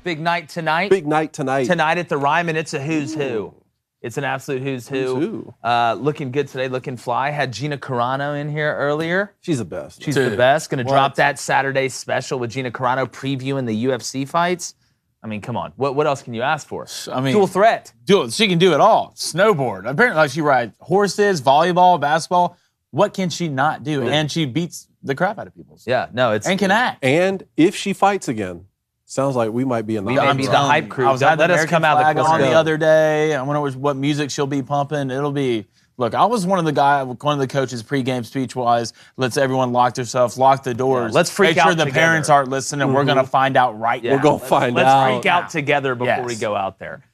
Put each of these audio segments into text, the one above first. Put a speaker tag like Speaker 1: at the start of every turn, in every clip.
Speaker 1: Big night tonight.
Speaker 2: Big night tonight.
Speaker 1: Tonight at the Ryman, it's a who's who. It's an absolute who's who. Looking good today, looking fly. Had Gina Carano in here earlier.
Speaker 2: She's the best.
Speaker 1: She's the best. Going to drop that Saturday special with Gina Carano previewing the UFC fights. I mean, come on. What else can you ask for?
Speaker 3: I mean,
Speaker 1: dual threat.
Speaker 3: She can do it all. Snowboard. Apparently, like she rides horses, volleyball, basketball. What can she not do? And she beats the crap out of people.
Speaker 1: Yeah, no, it's
Speaker 3: and can act.
Speaker 2: And if she fights again, sounds like we might be in the
Speaker 1: hype. The hype crew.
Speaker 3: I was at
Speaker 1: let us come out
Speaker 3: on the other day. I wonder what music she'll be pumping. It'll be. Look, I was one of the coaches pregame speech was, let's everyone lock themselves, lock the doors.
Speaker 1: Yeah, let's freak out
Speaker 3: Make sure the parents aren't listening. We're going to find out right now.
Speaker 2: We're going to find out.
Speaker 1: Let's freak out together before we go out there.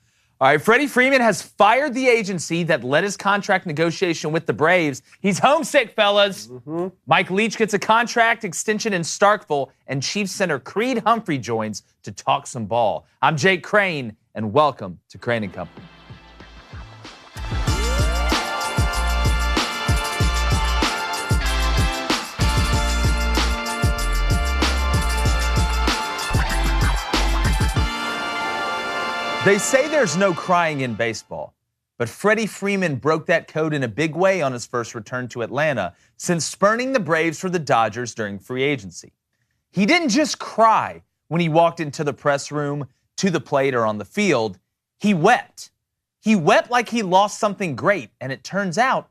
Speaker 1: All right, Freddie Freeman has fired the agency that led his contract negotiation with the Braves. He's homesick, fellas. Mike Leach gets a contract extension in Starkville, and Chiefs center Creed Humphrey joins to talk some ball. I'm Jake Crane, and welcome to Crane & Company. They say there's no crying in baseball, but Freddie Freeman broke that code in a big way on his first return to Atlanta since spurning the Braves for the Dodgers during free agency. He didn't just cry when he walked into the press room, to the plate, or on the field. He wept. He wept like he lost something great, and it turns out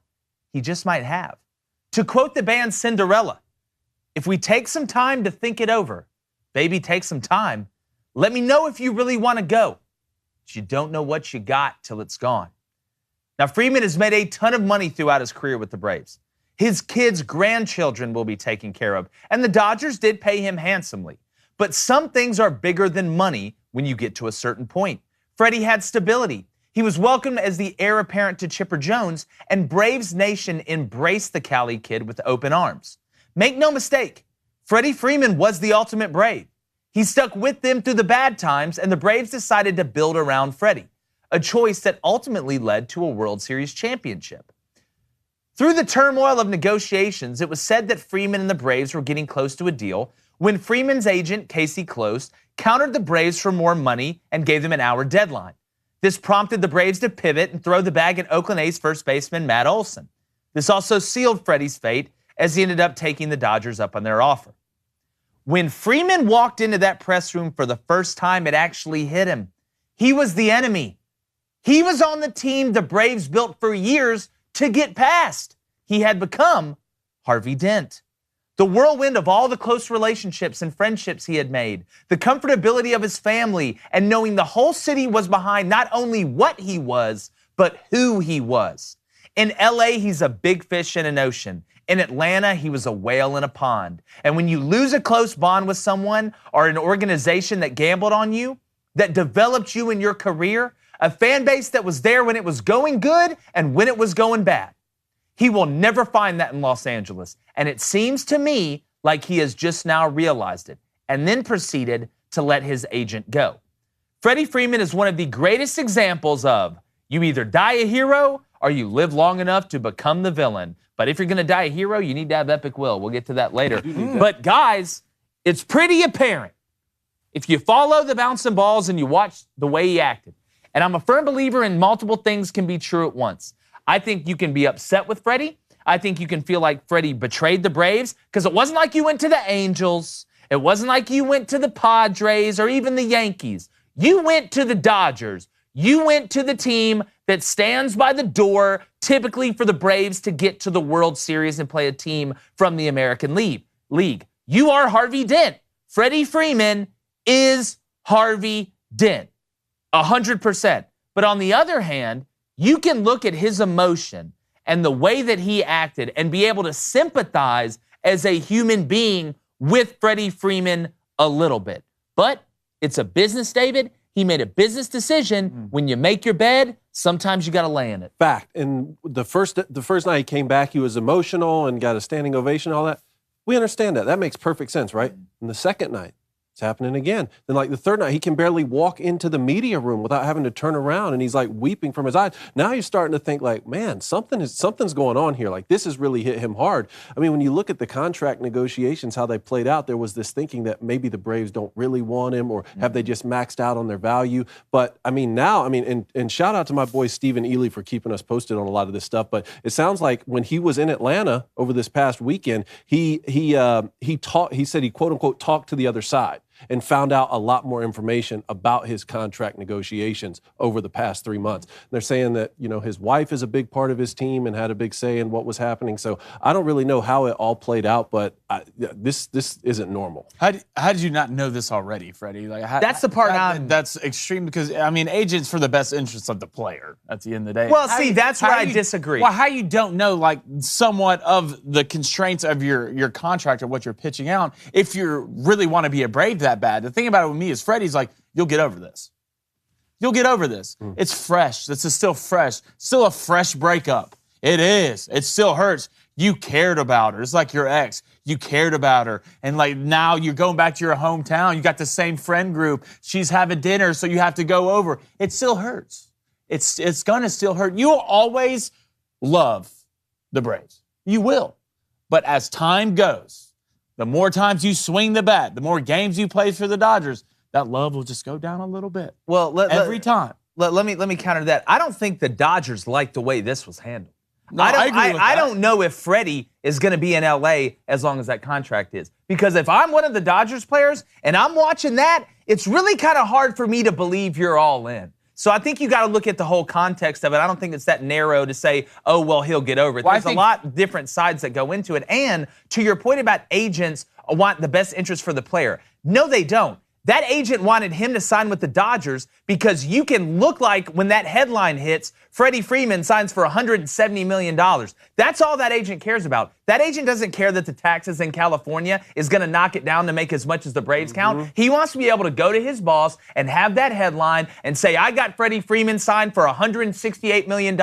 Speaker 1: he just might have. To quote the band Cinderella, if we take some time to think it over, baby, take some time, let me know if you really want to go. You don't know what you got till it's gone. Now, Freeman has made a ton of money throughout his career with the Braves. His kids' grandchildren will be taken care of, and the Dodgers did pay him handsomely. But some things are bigger than money when you get to a certain point. Freddie had stability. He was welcomed as the heir apparent to Chipper Jones, and Braves Nation embraced the Cali kid with open arms. Make no mistake, Freddie Freeman was the ultimate Brave. He stuck with them through the bad times, and the Braves decided to build around Freddie, a choice that ultimately led to a World Series championship. Through the turmoil of negotiations, it was said that Freeman and the Braves were getting close to a deal when Freeman's agent, Casey Close, countered the Braves for more money and gave them an hour deadline. This prompted the Braves to pivot and throw the bag at Oakland A's first baseman Matt Olson. This also sealed Freddie's fate as he ended up taking the Dodgers up on their offer. When Freeman walked into that press room for the first time, it actually hit him. He was the enemy. He was on the team the Braves built for years to get past. He had become Harvey Dent. The whirlwind of all the close relationships and friendships he had made, the comfortability of his family, and knowing the whole city was behind not only what he was, but who he was. In LA, he's a big fish in an ocean. In Atlanta, he was a whale in a pond. And when you lose a close bond with someone or an organization that gambled on you, that developed you in your career, a fan base that was there when it was going good and when it was going bad, he will never find that in Los Angeles. And it seems to me like he has just now realized it and then proceeded to let his agent go. Freddie Freeman is one of the greatest examples of you either die a hero or you live long enough to become the villain. But if you're going to die a hero, you need to have epic will. We'll get to that later. But guys, it's pretty apparent if you follow the bouncing balls and you watch the way he acted. And I'm a firm believer in multiple things can be true at once. I think you can be upset with Freddie. I think you can feel like Freddie betrayed the Braves because it wasn't like you went to the Angels. It wasn't like you went to the Padres or even the Yankees. You went to the Dodgers. You went to the team that stands by the door, typically for the Braves to get to the World Series and play a team from the American League. You are Harvey Dent. Freddie Freeman is Harvey Dent, 100%. But on the other hand, you can look at his emotion and the way that he acted and be able to sympathize as a human being with Freddie Freeman a little bit. But it's a business, David. He made a business decision. When you make your bed, sometimes you got to lay in it.
Speaker 2: Fact. And the first night he came back, he was emotional and got a standing ovation, all that. We understand that. That makes perfect sense, right? And the second night, It's happening again. Then like the third night, he can barely walk into the media room without having to turn around, and he's like weeping from his eyes. Now you're starting to think like, man, something's going on here. Like this has really hit him hard. I mean, when you look at the contract negotiations, how they played out, there was this thinking that maybe the Braves don't really want him, or have they just maxed out on their value? But I mean, now, and shout out to my boy Stephen Ely for keeping us posted on a lot of this stuff. But it sounds like when he was in Atlanta over this past weekend, he said he quote unquote talked to the other side and found out a lot more information about his contract negotiations over the past 3 months. And they're saying that, his wife is a big part of his team and had a big say in what was happening. So I don't really know how it all played out, but this isn't normal.
Speaker 3: How did you not know this already, Freddie?
Speaker 1: That's the part
Speaker 3: that's extreme because, agents for the best interests of the player at the end of the day.
Speaker 1: Well, that's where I disagree.
Speaker 3: Well, how you don't know, somewhat of the constraints of your contract or what you're pitching out if you really want to be a Brave that bad. The thing about it with me is Freddie's like, you'll get over this. You'll get over this. It's fresh. This is still fresh. Still a fresh breakup. It is. It still hurts. You cared about her. It's like your ex. You cared about her. And now you're going back to your hometown. You got the same friend group. She's having dinner, so you have to go over. It still hurts. It's going to still hurt. You will always love the Braves. You will. But as time goes, the more times you swing the bat, the more games you play for the Dodgers, that love will just go down a little bit.
Speaker 1: Well,
Speaker 3: every time.
Speaker 1: Let me counter that. I don't think the Dodgers like the way this was handled.
Speaker 3: No, I agree with that.
Speaker 1: I don't know if Freddie is going to be in L.A. as long as that contract is. Because if I'm one of the Dodgers players and I'm watching that, it's really kind of hard for me to believe you're all in. So I think you got to look at the whole context of it. I don't think it's that narrow to say, oh, well, he'll get over it. There's a lot of different sides that go into it. And to your point about agents want the best interest for the player, no, they don't. That agent wanted him to sign with the Dodgers because you can look like when that headline hits, Freddie Freeman signs for $170 million. That's all that agent cares about. That agent doesn't care that the taxes in California is going to knock it down to make as much as the Braves count. He wants to be able to go to his boss and have that headline and say, I got Freddie Freeman signed for $168 million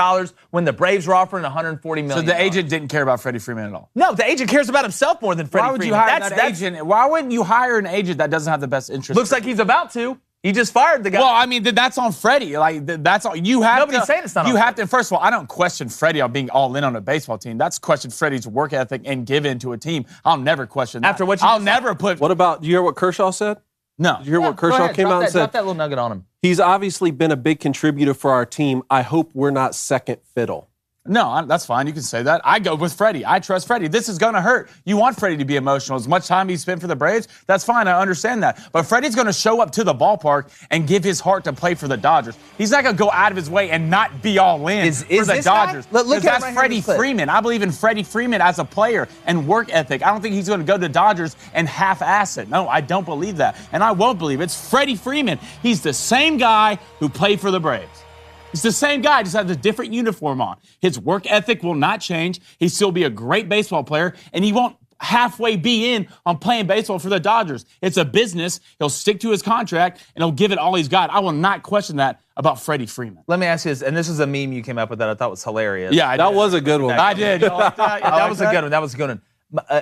Speaker 1: when the Braves were offering $140 million.
Speaker 3: So the agent didn't care about Freddie Freeman at all?
Speaker 1: No, the agent cares about himself more than Freddie Freeman.
Speaker 3: Why would you hire that agent? Why wouldn't you hire an agent that doesn't have the best interest?
Speaker 1: Looks like he's about to. He just fired the guy.
Speaker 3: Well, that's on Freddie. That's all you have.
Speaker 1: Nobody's saying it's not on
Speaker 3: You have to. First of all, I don't question Freddie on being all in on a baseball team. That's question Freddie's work ethic and give in to a team. I'll never question that.
Speaker 1: After what
Speaker 3: I'll never put.
Speaker 2: What about? Do you hear what Kershaw said?
Speaker 3: No.
Speaker 2: Did you hear what Kershaw came out and said?
Speaker 1: Drop that little nugget on him.
Speaker 2: He's obviously been a big contributor for our team. I hope we're not second fiddle.
Speaker 3: No, that's fine. You can say that. I go with Freddie. I trust Freddie. This is going to hurt. You want Freddie to be emotional. As much time he spent for the Braves, that's fine. I understand that. But Freddie's going to show up to the ballpark and give his heart to play for the Dodgers. He's not going to go out of his way and not be all in for the Dodgers.
Speaker 1: Look at
Speaker 3: that's Freddie Freeman. I believe in Freddie Freeman as a player and work ethic. I don't think he's going to go to Dodgers and half-ass it. No, I don't believe that. And I won't believe it. It's Freddie Freeman. He's the same guy who played for the Braves. He's the same guy, just has a different uniform on. His work ethic will not change. He'll still be a great baseball player, and he won't halfway be in on playing baseball for the Dodgers. It's a business. He'll stick to his contract, and he'll give it all he's got. I will not question that about Freddie Freeman.
Speaker 1: Let me ask you this, and this is a meme you came up with that I thought was hilarious.
Speaker 3: Yeah,
Speaker 2: that was a good one.
Speaker 3: I did.
Speaker 1: That was a good one. That was a good one.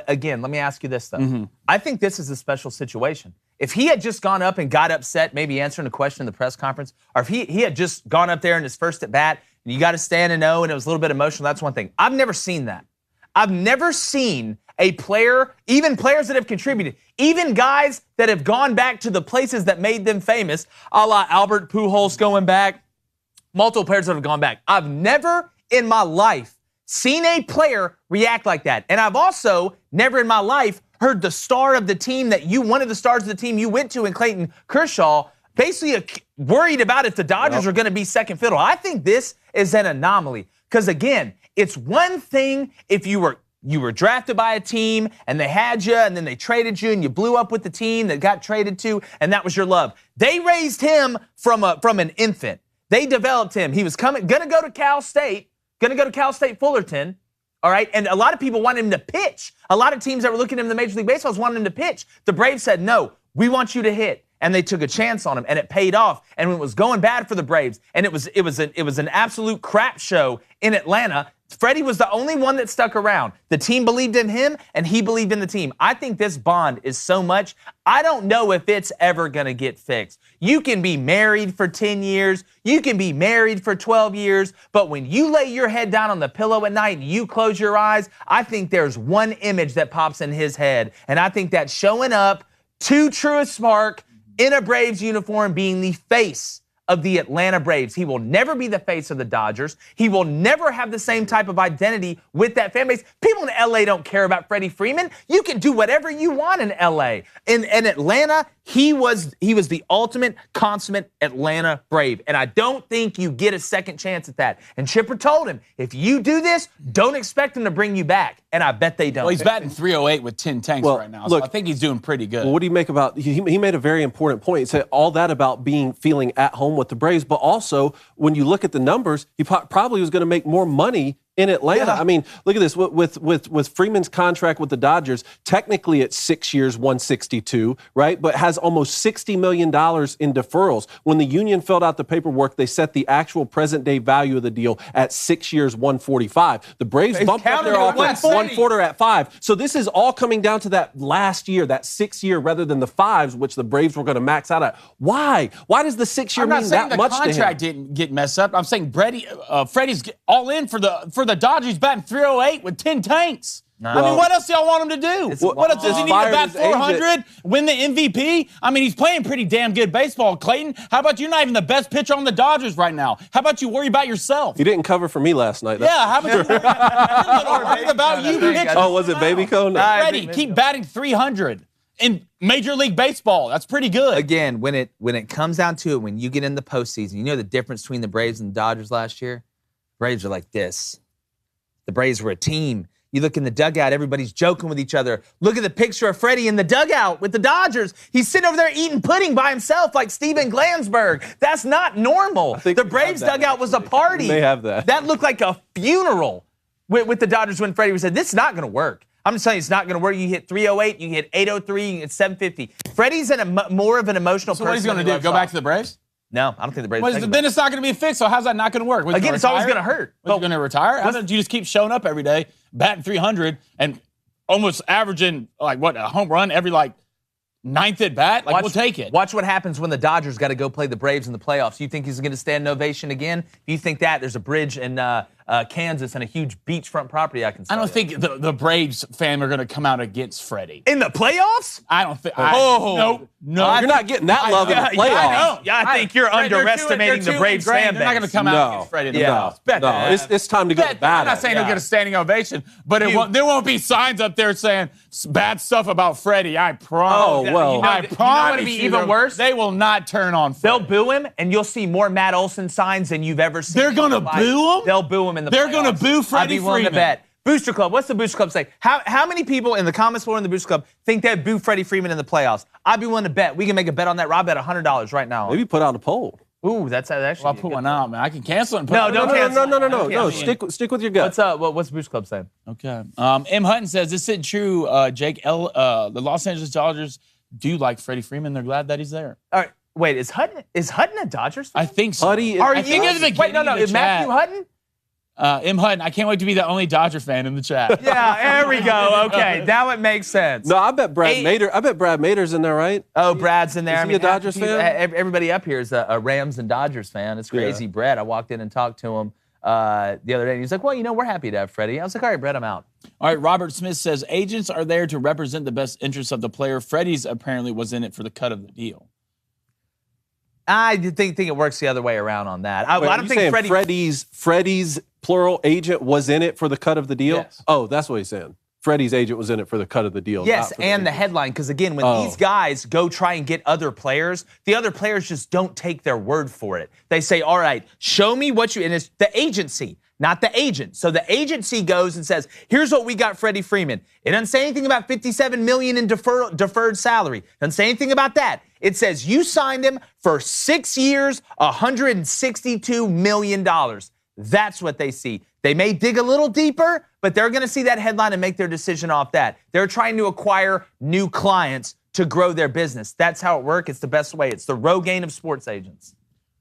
Speaker 1: Again, let me ask you this, though. I think this is a special situation. If he had just gone up and got upset, maybe answering a question in the press conference, or if he had just gone up there in his first at-bat, and you got to stand and know, and it was a little bit emotional, that's one thing. I've never seen that. I've never seen a player, even players that have contributed, even guys that have gone back to the places that made them famous, a la Albert Pujols going back, multiple players that have gone back. I've never in my life seen a player react like that. And I've also never in my life heard the star of the team one of the stars of the team you went to in Clayton Kershaw, basically worried about if the Dodgers are going to be second fiddle. I think this is an anomaly. Because again, it's one thing if you were drafted by a team and they had you and then they traded you and you blew up with the team that got traded to and that was your love. They raised him from an infant. They developed him. He was going to go to Cal State Fullerton. All right, and a lot of people wanted him to pitch. A lot of teams that were looking at him in the Major League Baseball wanted him to pitch. The Braves said, no, we want you to hit. And they took a chance on him, and it paid off. And when it was going bad for the Braves, and it was an absolute crap show in Atlanta, Freddie was the only one that stuck around. The team believed in him, and he believed in the team. I think this bond is so much, I don't know if it's ever going to get fixed. You can be married for 10 years. You can be married for 12 years. But when you lay your head down on the pillow at night and you close your eyes, I think there's one image that pops in his head. And I think that's showing up to Truist Park in a Braves uniform, being the face of the Atlanta Braves. He will never be the face of the Dodgers. He will never have the same type of identity with that fan base. People in LA don't care about Freddie Freeman. You can do whatever you want in LA. In Atlanta, he was the ultimate consummate Atlanta Brave. And I don't think you get a second chance at that. And Chipper told him, if you do this, don't expect him to bring you back. And I bet they don't.
Speaker 3: Well, he's batting .308 with 10 tanks right now. So I think he's doing pretty good.
Speaker 2: Well, what do you make about, he made a very important point. He said all that about feeling at home with the Braves, but also when you look at the numbers, he probably was going to make more money in Atlanta. Yeah. I mean, look at this. With Freeman's contract with the Dodgers, technically it's 6 years, 162, right? But has almost $60 million in deferrals. When the union filled out the paperwork, they set the actual present day value of the deal at 6 years, 145. The Braves bumped up their offer 1/4 at 5. So this is all coming down to that last year, that 6 year, rather than the 5s, which the Braves were going to max out at. Why? Why does the 6 year mean that much to him?
Speaker 3: I'm not saying the contract didn't get messed up. I'm saying Freddie's all in for the Dodgers. He's batting .308 with 10 tanks. No. I mean, what else do y'all want him to do? What else does he need to bat 400, win the MVP? I mean, he's playing pretty damn good baseball, Clayton. How about you're not even the best pitcher on the Dodgers right now? How about you worry about yourself?
Speaker 2: You didn't cover for me last night.
Speaker 3: How about you worry about you pitching?
Speaker 2: Oh, was it Baby Cone?
Speaker 3: Freddie, keep batting .300 in Major League Baseball. That's pretty good.
Speaker 1: Again, when it comes down to it, when you get in the postseason, you know the difference between the Braves and the Dodgers last year? Braves are like this. The Braves were a team. You look in the dugout, everybody's joking with each other. Look at the picture of Freddie in the dugout with the Dodgers. He's sitting over there eating pudding by himself like Steven Glansberg. That's not normal. The Braves dugout was a party.
Speaker 2: They have that.
Speaker 1: That looked like a funeral with the Dodgers when Freddie said, this is not going to work. I'm just telling you, it's not going to work. You hit .308, you hit .803, you hit .750. Freddie's more of an emotional person.
Speaker 3: So what he's going to do, go back to the Braves?
Speaker 1: No, I don't think the Braves.
Speaker 3: Well, then it's not going to be fixed. So how's that not going to work?
Speaker 1: Again, it's always going to hurt.
Speaker 3: Was he going to retire? How did you just keep showing up every day, batting .300, and almost averaging a home run every ninth at bat? We'll take it.
Speaker 1: Watch what happens when the Dodgers got to go play the Braves in the playoffs. You think he's going to stand ovation again? If you think that, there's a bridge in Kansas and a huge beachfront property I can sell.
Speaker 3: I don't think the Braves fan are going to come out against Freddie.
Speaker 1: In the playoffs?
Speaker 3: I don't think.
Speaker 1: No.
Speaker 2: You're not getting that love in the playoffs.
Speaker 1: I think you're underestimating the Braves fan base.
Speaker 3: They're not going to come out against Freddie in the playoffs.
Speaker 2: No, it's time to go to battle.
Speaker 3: I'm not saying he'll get a standing ovation, but there won't be signs up there saying bad stuff about Freddie. I promise.
Speaker 1: Oh, well. I promise you. Even worse?
Speaker 3: They will not turn on Freddie.
Speaker 1: They'll boo him, and you'll see more Matt Olson signs than you've ever seen.
Speaker 3: They're going to boo him?
Speaker 1: They'll boo him in the playoffs.
Speaker 3: They're going to boo Freddie Freeman.
Speaker 1: I'd be willing to bet. Booster Club. What's the Booster Club say? How many people in the comments floor in the Booster Club think they'd boo Freddie Freeman in the playoffs? I'd be willing to bet. We can make a bet on that. Rob, bet $100 right now.
Speaker 2: Maybe put out a poll.
Speaker 1: Ooh, that's actually.
Speaker 3: Well, I'll put one out, man. I can cancel it. And put
Speaker 1: don't cancel.
Speaker 2: No. Stick with your gut.
Speaker 1: What's the Booster Club saying?
Speaker 3: Okay. M. Hutton says this isn't true. Jake the Los Angeles Dodgers do like Freddie Freeman. They're glad that he's there.
Speaker 1: All right. Wait, is Hutton a Dodgers fan?
Speaker 3: I think so.
Speaker 2: Hutty,
Speaker 3: I think at the beginning
Speaker 1: Is Matthew Hutton?
Speaker 3: M. Hutton, I can't wait to be the only Dodger fan in the chat.
Speaker 1: Yeah, there we go. Okay, now it makes sense.
Speaker 2: No, I bet Brad Mader's in there, right?
Speaker 1: Oh, Brad's in there.
Speaker 2: Is he a Dodgers fan?
Speaker 1: Everybody up here is a Rams and Dodgers fan. It's crazy. Yeah. Brad, I walked in and talked to him the other day, and he's like, well, we're happy to have Freddie. I was like, all right, Brad, I'm out.
Speaker 3: All right, Robert Smith says, agents are there to represent the best interests of the player. Freddie's apparently was in it for the cut of the deal.
Speaker 1: I think it works the other way around on that. I don't think
Speaker 2: Freddie's plural agent was in it for the cut of the deal?
Speaker 1: Yes.
Speaker 2: Oh, that's what he's saying. Freddie's agent was in it for the cut of the deal.
Speaker 1: Yes, and the headline, because again, when these guys go try and get other players, the other players just don't take their word for it. They say, all right, show me what and it's the agency, not the agent. So the agency goes and says, here's what we got Freddie Freeman. It doesn't say anything about $57 million in deferred salary. It doesn't say anything about that. It says you signed him for 6 years, $162 million. That's what they see. They may dig a little deeper, but they're going to see that headline and make their decision off that. They're trying to acquire new clients to grow their business. That's how it works. It's the best way. It's the Rogaine of sports agents.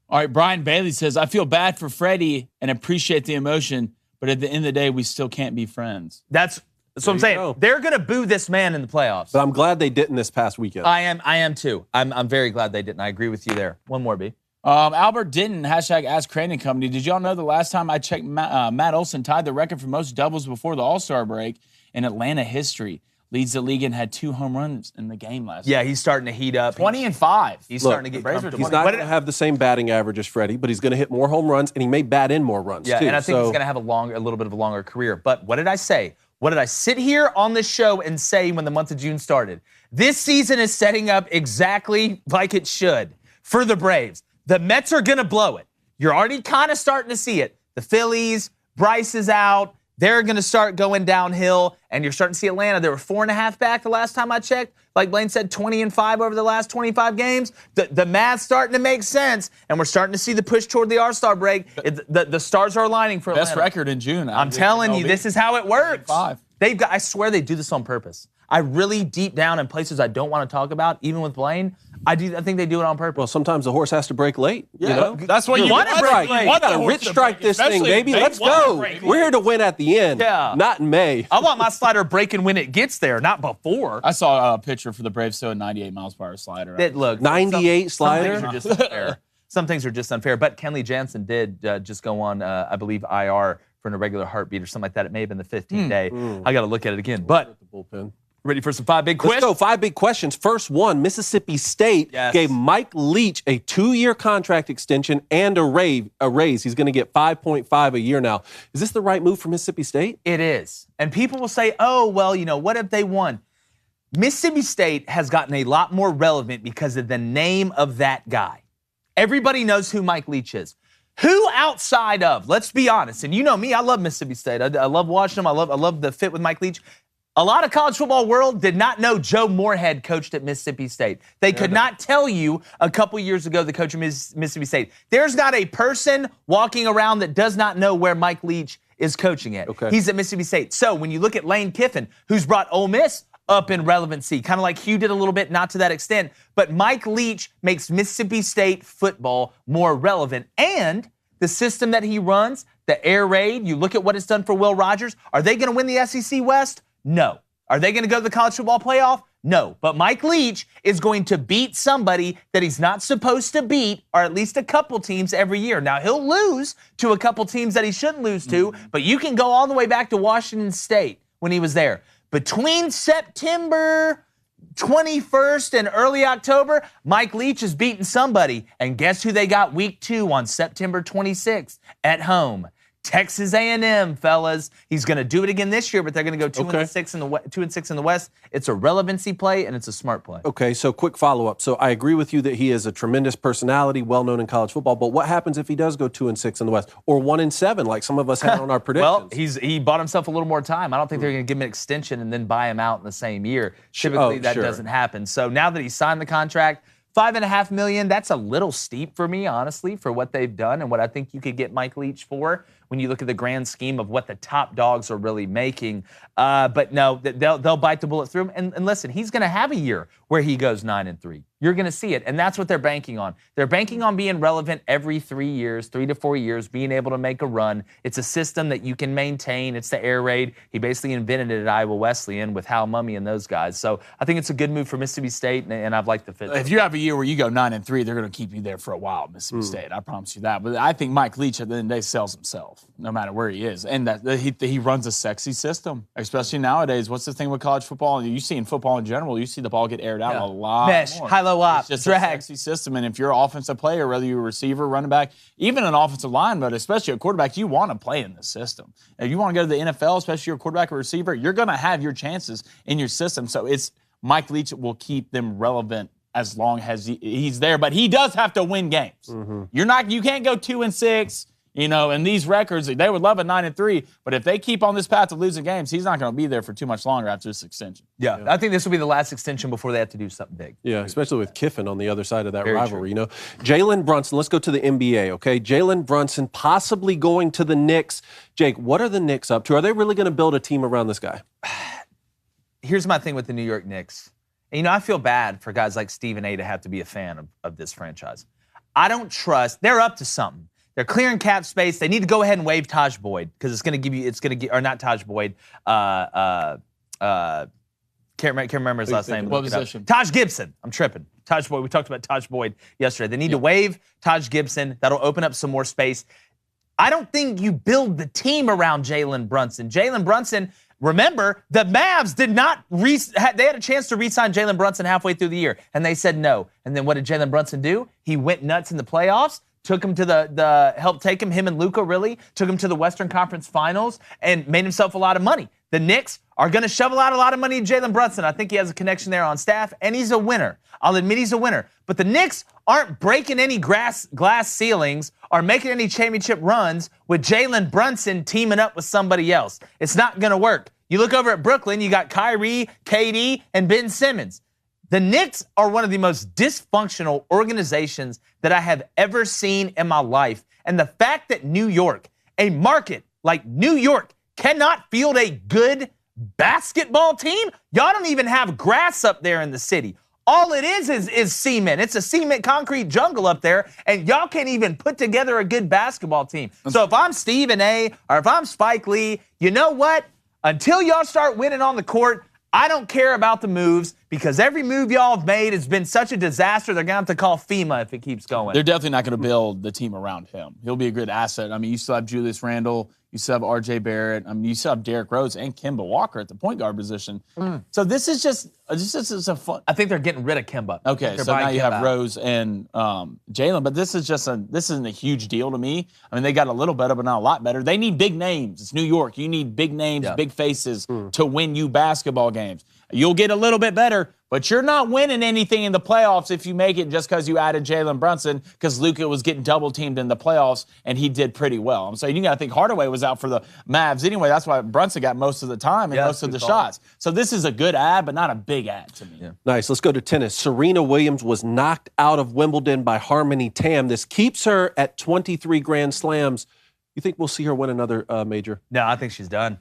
Speaker 3: All right, Brian Bailey says, I feel bad for Freddie and appreciate the emotion, but at the end of the day, we still can't be friends.
Speaker 1: That's what I'm saying.
Speaker 2: go.
Speaker 1: They're going to boo this man in the playoffs.
Speaker 2: But I'm glad they didn't this past weekend.
Speaker 1: I am too. I'm very glad they didn't. I agree with you there. One more, B.
Speaker 3: Albert Denton, hashtag Ask Crane & Company. Did y'all know the last time I checked, Matt Olson tied the record for most doubles before the All-Star break in Atlanta history? Leads the league and had 2 home runs in the game last night.
Speaker 1: Yeah, he's starting to heat up.
Speaker 3: 20-5.
Speaker 1: He's starting to get comfortable.
Speaker 2: He's not going to have the same batting average as Freddie, but he's going to hit more home runs, and he may bat in more runs,
Speaker 1: yeah,
Speaker 2: too.
Speaker 1: and I think he's going to have a little bit of a longer career. But what did I say? What did I sit here on this show and say when the month of June started? This season is setting up exactly like it should for the Braves. The Mets are going to blow it. You're already kind of starting to see it. The Phillies, Bryce is out. They're going to start going downhill, and you're starting to see Atlanta. They were 4.5 back the last time I checked. Like Blaine said, 20-5 over the last 25 games. The math's starting to make sense, and we're starting to see the push toward the All-Star break. The stars are aligning for Atlanta.
Speaker 3: Best record in June.
Speaker 1: I'm telling you, this is how it works.
Speaker 3: 5.
Speaker 1: I swear they do this on purpose. I really, deep down in places I don't want to talk about, even with Blaine, I think they do it on purpose.
Speaker 2: Well, sometimes the horse has to break late.
Speaker 3: Yeah,
Speaker 2: you know?
Speaker 3: that's what you
Speaker 1: want to break late.
Speaker 2: You got to rich strike this thing, baby. Let's go. We're here to win at the end, not in May.
Speaker 1: I want my slider breaking when it gets there, not before.
Speaker 3: I saw a picture for the Braves throwing 98 miles per hour slider.
Speaker 1: Look,
Speaker 2: 98 slider?
Speaker 1: Some things are just unfair. Some things are just unfair. But Kenley Jansen did just go on, I believe, IR for an irregular heartbeat or something like that. It may have been the 15th day. I got to look at it again. But
Speaker 2: the bullpen.
Speaker 1: Ready for some 5 big questions?
Speaker 2: Let's go. 5 big questions. First one, Mississippi State gave Mike Leach a 2-year contract extension and a raise. He's going to get $5.5 a year now. Is this the right move for Mississippi State?
Speaker 1: It is. And people will say, oh, well, what if they won? Mississippi State has gotten a lot more relevant because of the name of that guy. Everybody knows who Mike Leach is. Who outside of, let's be honest, and you know me, I love Mississippi State. I love watching them. I love the fit with Mike Leach. A lot of college football world did not know Joe Moorhead coached at Mississippi State. They could not tell you a couple years ago the coach of Mississippi State. There's not a person walking around that does not know where Mike Leach is coaching at.
Speaker 2: Okay.
Speaker 1: He's at Mississippi State. So when you look at Lane Kiffin, who's brought Ole Miss up in relevancy, kind of like Hugh did a little bit, not to that extent, but Mike Leach makes Mississippi State football more relevant. And the system that he runs, the air raid, you look at what it's done for Will Rogers. Are they going to win the SEC West? No. Are they going to go to the college football playoff? No. But Mike Leach is going to beat somebody that he's not supposed to beat, or at least a couple teams every year. Now, he'll lose to a couple teams that he shouldn't lose to, but you can go all the way back to Washington State when he was there. Between September 21st and early October, Mike Leach is beating somebody. And guess who they got week 2 on September 26th at home? Texas A&M, fellas. He's going to do it again this year, but they're going to go 2-6 in the West. It's a relevancy play, and it's a smart play.
Speaker 2: Okay, so quick follow-up. So I agree with you that he is a tremendous personality, well-known in college football, but what happens if he does go 2-6 in the West? Or 1-7, like some of us had on our predictions?
Speaker 1: Well, he bought himself a little more time. I don't think they're going to give him an extension and then buy him out in the same year. Typically, that doesn't happen. So now that he's signed the contract, $5.5 million, that's a little steep for me, honestly, for what they've done and what I think you could get Mike Leach for when you look at the grand scheme of what the top dogs are really making. But no, they'll bite the bullet through him. And listen, he's going to have a year where he goes 9-3. You're going to see it, and that's what they're banking on. They're banking on being relevant every 3 years, 3 to 4 years, being able to make a run. It's a system that you can maintain. It's the air raid. He basically invented it at Iowa Wesleyan with Hal Mummy and those guys. So I think it's a good move for Mississippi State, and I've liked the fit.
Speaker 3: If you have a year where you go 9-3, they're going to keep you there for a while, Mississippi State. I promise you that. But I think Mike Leach at the end of the day sells himself, no matter where he is, and that he runs a sexy system, especially nowadays. What's the thing with college football? You see in football in general, you see the ball get aired out a lot
Speaker 1: Mesh,
Speaker 3: more.
Speaker 1: high-low op,
Speaker 3: it's just
Speaker 1: drag.
Speaker 3: a sexy system, and if you're an offensive player, whether you're a receiver, running back, even an offensive line, but especially a quarterback, you want to play in the system. If you want to go to the NFL, especially your quarterback or receiver, you're going to have your chances in your system. So it's Mike Leach will keep them relevant as long as he's there, but he does have to win games. You can't go 2-6. And these records, they would love a 9-3, but if they keep on this path of losing games, he's not going to be there for too much longer after this extension.
Speaker 1: Yeah, I think this will be the last extension before they have to do something big.
Speaker 2: Yeah, especially with Kiffin on the other side of that
Speaker 1: Very
Speaker 2: rivalry. Jalen Brunson, let's go to the NBA, okay? Jalen Brunson possibly going to the Knicks. Jake, what are the Knicks up to? Are they really going to build a team around this guy?
Speaker 1: Here's my thing with the New York Knicks. And, I feel bad for guys like Stephen A. to have to be a fan of this franchise. I don't trust – they're up to something. They're clearing cap space. They need to go ahead and waive Taj Boyd because or not Taj Boyd. Can't remember his last name.
Speaker 3: What position?
Speaker 1: Taj Gibson. I'm tripping. Taj Boyd. We talked about Taj Boyd yesterday. They need to waive Taj Gibson. That'll open up some more space. I don't think you build the team around Jalen Brunson. Jalen Brunson, remember, the Mavs did not they had a chance to re-sign Jalen Brunson halfway through the year, and they said no. And then what did Jalen Brunson do? He went nuts in the playoffs, took him to helped take him and Luka really, took him to the Western Conference Finals, and made himself a lot of money. The Knicks are going to shovel out a lot of money to Jalen Brunson. I think he has a connection there on staff, and he's a winner. I'll admit he's a winner. But the Knicks aren't breaking any glass ceilings or making any championship runs with Jalen Brunson teaming up with somebody else. It's not going to work. You look over at Brooklyn, you got Kyrie, KD, and Ben Simmons. The Knicks are one of the most dysfunctional organizations that I have ever seen in my life. And the fact that New York, a market like New York, cannot field a good basketball team? Y'all don't even have grass up there in the city. All it is cement. It's a cement concrete jungle up there, and y'all can't even put together a good basketball team. So if I'm Stephen A. or if I'm Spike Lee, you know what? Until y'all start winning on the court, I don't care about the moves because every move y'all have made has been such a disaster, they're going to have to call FEMA if it keeps going.
Speaker 3: They're definitely not going to build the team around him. He'll be a good asset. I mean, you still have Julius Randle. You still have R.J. Barrett. I mean, you still have Derrick Rose and Kemba Walker at the point guard position. So this is just a fun.
Speaker 1: I think they're getting rid of Kemba.
Speaker 3: Okay, so now you have Rose and Jalen, but this isn't a huge deal to me. I mean, they got a little better, but not a lot better. They need big names. It's New York. You need big names, big faces to win you basketball games. You'll get a little bit better, but you're not winning anything in the playoffs if you make it just because you added Jalen Brunson because Luka was getting double-teamed in the playoffs, and he did pretty well. I'm saying you got to think Hardaway was out for the Mavs anyway. That's why Brunson got most of the time and most of the shots. So this is a good ad, but not a big ad to me.
Speaker 2: Yeah. Nice. Let's go to tennis. Serena Williams was knocked out of Wimbledon by Harmony Tam. This keeps her at 23 Grand Slams. You think we'll see her win another major?
Speaker 1: No, I think she's done.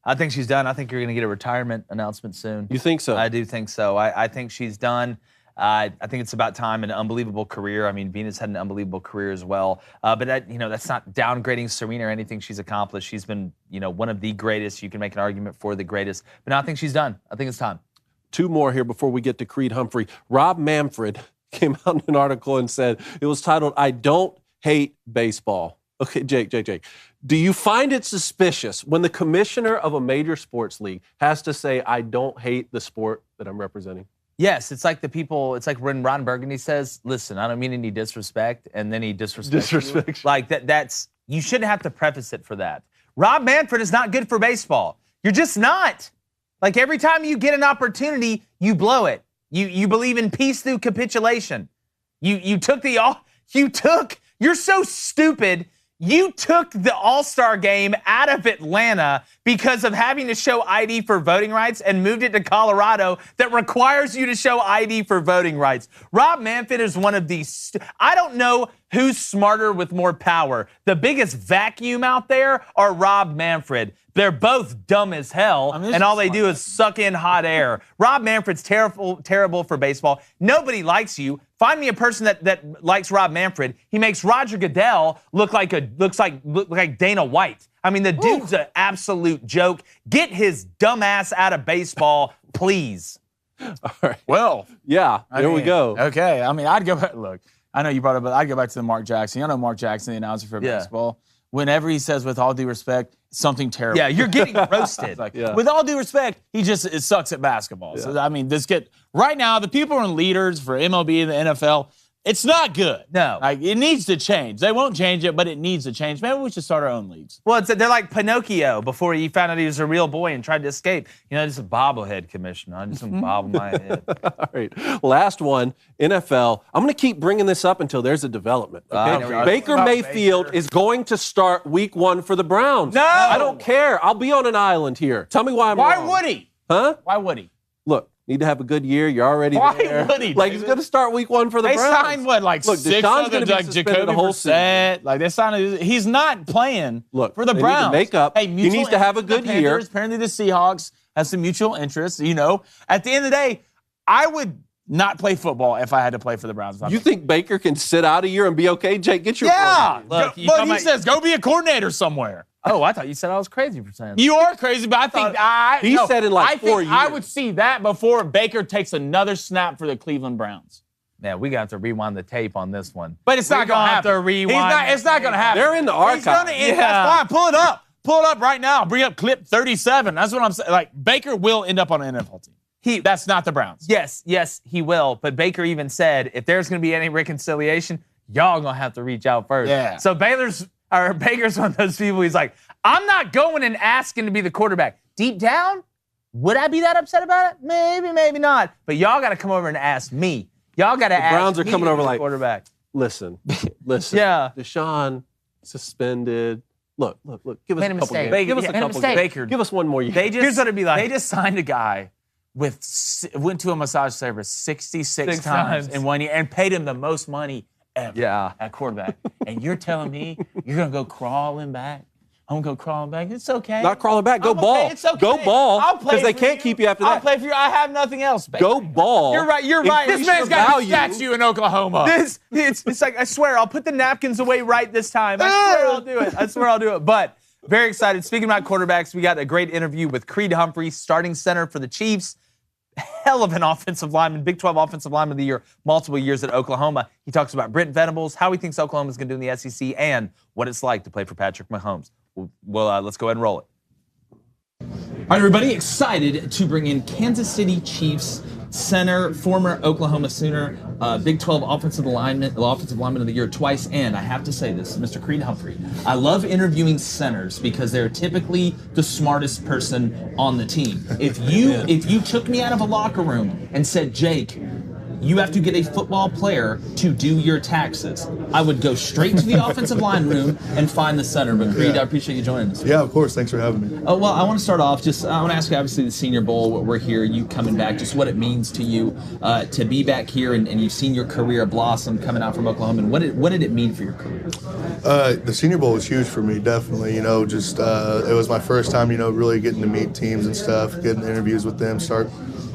Speaker 1: I think she's done. I think you're going to get a retirement announcement soon.
Speaker 2: You think so?
Speaker 1: I do think so. I think she's done. I think it's about time. An unbelievable career. I mean, Venus had an unbelievable career as well. But that's not downgrading Serena or anything she's accomplished. She's been, one of the greatest. You can make an argument for the greatest. But now I think she's done. I think it's time.
Speaker 2: Two more here before we get to Creed Humphrey. Rob Manfred came out in an article and said, it was titled, "I Don't Hate Baseball." Okay, Jake. Do you find it suspicious when the commissioner of a major sports league has to say, "I don't hate the sport that I'm representing"?
Speaker 1: Yes, it's like when Ron Burgundy says, "Listen, I don't mean any disrespect," and then he disrespects you. Like that's you shouldn't have to preface it for that. Rob Manfred is not good for baseball. You're just not. Like every time you get an opportunity, you blow it. You believe in peace through capitulation. You're so stupid. You took the All-Star game out of Atlanta because of having to show ID for voting rights and moved it to Colorado that requires you to show ID for voting rights. Rob Manfred is one of these. I don't know who's smarter with more power. The biggest vacuum out there or Rob Manfred. They're both dumb as hell, and all they do is suck in hot air. Rob Manfred's terrible for baseball. Nobody likes you. Find me a person that likes Rob Manfred. He makes Roger Goodell look like Dana White. I mean, the dude's an absolute joke. Get his dumb ass out of baseball, please.
Speaker 2: All right.
Speaker 3: Well,
Speaker 2: yeah, there we go.
Speaker 3: Okay. I mean, I'd go back. Look, I know you brought it up, but I'd go back to the Mark Jackson. You know Mark Jackson, the announcer for baseball. Whenever he says, "with all due respect," something terrible.
Speaker 1: Yeah, you're getting roasted.
Speaker 3: With all due respect, it sucks at basketball. Yeah. So, I mean, right now, the people who are leaders for MLB and the NFL, it's not good.
Speaker 1: No.
Speaker 3: It needs to change. They won't change it, but it needs to change. Maybe we should start our own leagues.
Speaker 1: Well, they're like Pinocchio before he found out he was a real boy and tried to escape. Just a bobblehead, Commissioner. I just bobble my head.
Speaker 2: All right. Last one, NFL. I'm going to keep bringing this up until there's a development. Okay? Baker Mayfield is going to start week 1 for the Browns.
Speaker 3: No!
Speaker 2: I don't care. I'll be on an island here. Tell me why I'm wrong.
Speaker 3: Why would he?
Speaker 2: Huh?
Speaker 3: Why would he?
Speaker 2: Look. Need to have a good year. You're already there.
Speaker 3: Why would he?
Speaker 2: He's going to start week 1 for the Browns.
Speaker 3: They signed
Speaker 2: Look,
Speaker 3: 6
Speaker 2: Deshaun's going to be suspended the whole season.
Speaker 3: They signed. He's not playing for the
Speaker 2: they
Speaker 3: Browns.
Speaker 2: Need to make up. He needs to have a good year.
Speaker 3: Apparently, the Seahawks has some mutual interests. At the end of the day, I would not play football if I had to play for the Browns.
Speaker 2: You think Baker can sit out a year and be okay? Jake, get your
Speaker 3: yeah.
Speaker 1: Look,
Speaker 3: But he says, go be a coordinator somewhere.
Speaker 1: Oh, I thought you said I was crazy for saying that.
Speaker 3: You are crazy, but I think
Speaker 2: he said in like 4 years.
Speaker 3: I would see that before Baker takes another snap for the Cleveland Browns.
Speaker 1: Yeah, we got to rewind the tape on this one.
Speaker 3: But it's not going to happen. It's not going to happen.
Speaker 2: They're in the archive.
Speaker 3: He's gonna, That's fine. Pull it up. Pull it up right now. Bring up clip 37. That's what I'm saying. Like, Baker will end up on an NFL team. That's not the Browns.
Speaker 1: Yes, he will. But Baker even said, if there's going to be any reconciliation, y'all going to have to reach out first.
Speaker 3: Yeah.
Speaker 1: So Baker's one of those people, he's like, I'm not going and asking to be the quarterback. Deep down, would I be that upset about it? Maybe, maybe not. But y'all got to come over and ask me. Y'all got to ask me.
Speaker 2: The Browns are coming over like,
Speaker 1: quarterback.
Speaker 2: Listen.
Speaker 1: Yeah.
Speaker 2: Deshaun suspended. Look. Give us
Speaker 1: Made
Speaker 2: a
Speaker 1: a
Speaker 2: couple
Speaker 1: mistake.
Speaker 2: games. Give us a
Speaker 1: Made a
Speaker 2: couple
Speaker 1: mistake.
Speaker 2: games.
Speaker 1: Baker.
Speaker 2: Give us one more year.
Speaker 1: Here's what it'd be like.
Speaker 3: They just signed a guy went to a massage therapist 66 times in 1 year and paid him the most money ever at quarterback. And you're telling me you're going to go crawling back? I'm going to go crawling back. It's okay.
Speaker 2: Not crawling back. Go ball.
Speaker 3: Okay. It's okay.
Speaker 2: Go ball.
Speaker 3: I'll play
Speaker 2: because they
Speaker 3: for
Speaker 2: can't
Speaker 3: you.
Speaker 2: keep you after
Speaker 3: I'll
Speaker 2: that.
Speaker 3: play for you. I have nothing else, baby.
Speaker 2: Go ball.
Speaker 3: You're right. You're right. This man's got a statue in Oklahoma.
Speaker 1: It's like, I swear, I'll put the napkins away right this time. I swear I'll do it. But very excited. Speaking about quarterbacks, we got a great interview with Creed Humphrey, starting center for the Chiefs. Hell of an offensive lineman, Big 12 Offensive Lineman of the Year, multiple years at Oklahoma. He talks about Brent Venables, how he thinks Oklahoma's going to do in the SEC, and what it's like to play for Patrick Mahomes. Well, let's go ahead and roll it. All right, everybody, excited to bring in Kansas City Chiefs center, former Oklahoma Sooner, Big 12 Offensive Lineman of the Year twice, and I have to say this, Mr. Creed Humphrey. I love interviewing centers because they're typically the smartest person on the team. If you took me out of a locker room and said, Jake, you have to get a football player to do your taxes, I would go straight to the offensive line room and find the center. But Creed, I appreciate you joining us.
Speaker 4: Yeah, of course. Thanks for having me.
Speaker 1: Oh, well, I want to start off. I want to ask you, obviously, the Senior Bowl, we're here, you coming back, just what it means to you to be back here, and you've seen your career blossom coming out from Oklahoma. And what did it mean for your career?
Speaker 4: The Senior Bowl was huge for me, definitely. It was my first time, really getting to meet teams and stuff, getting interviews with them, start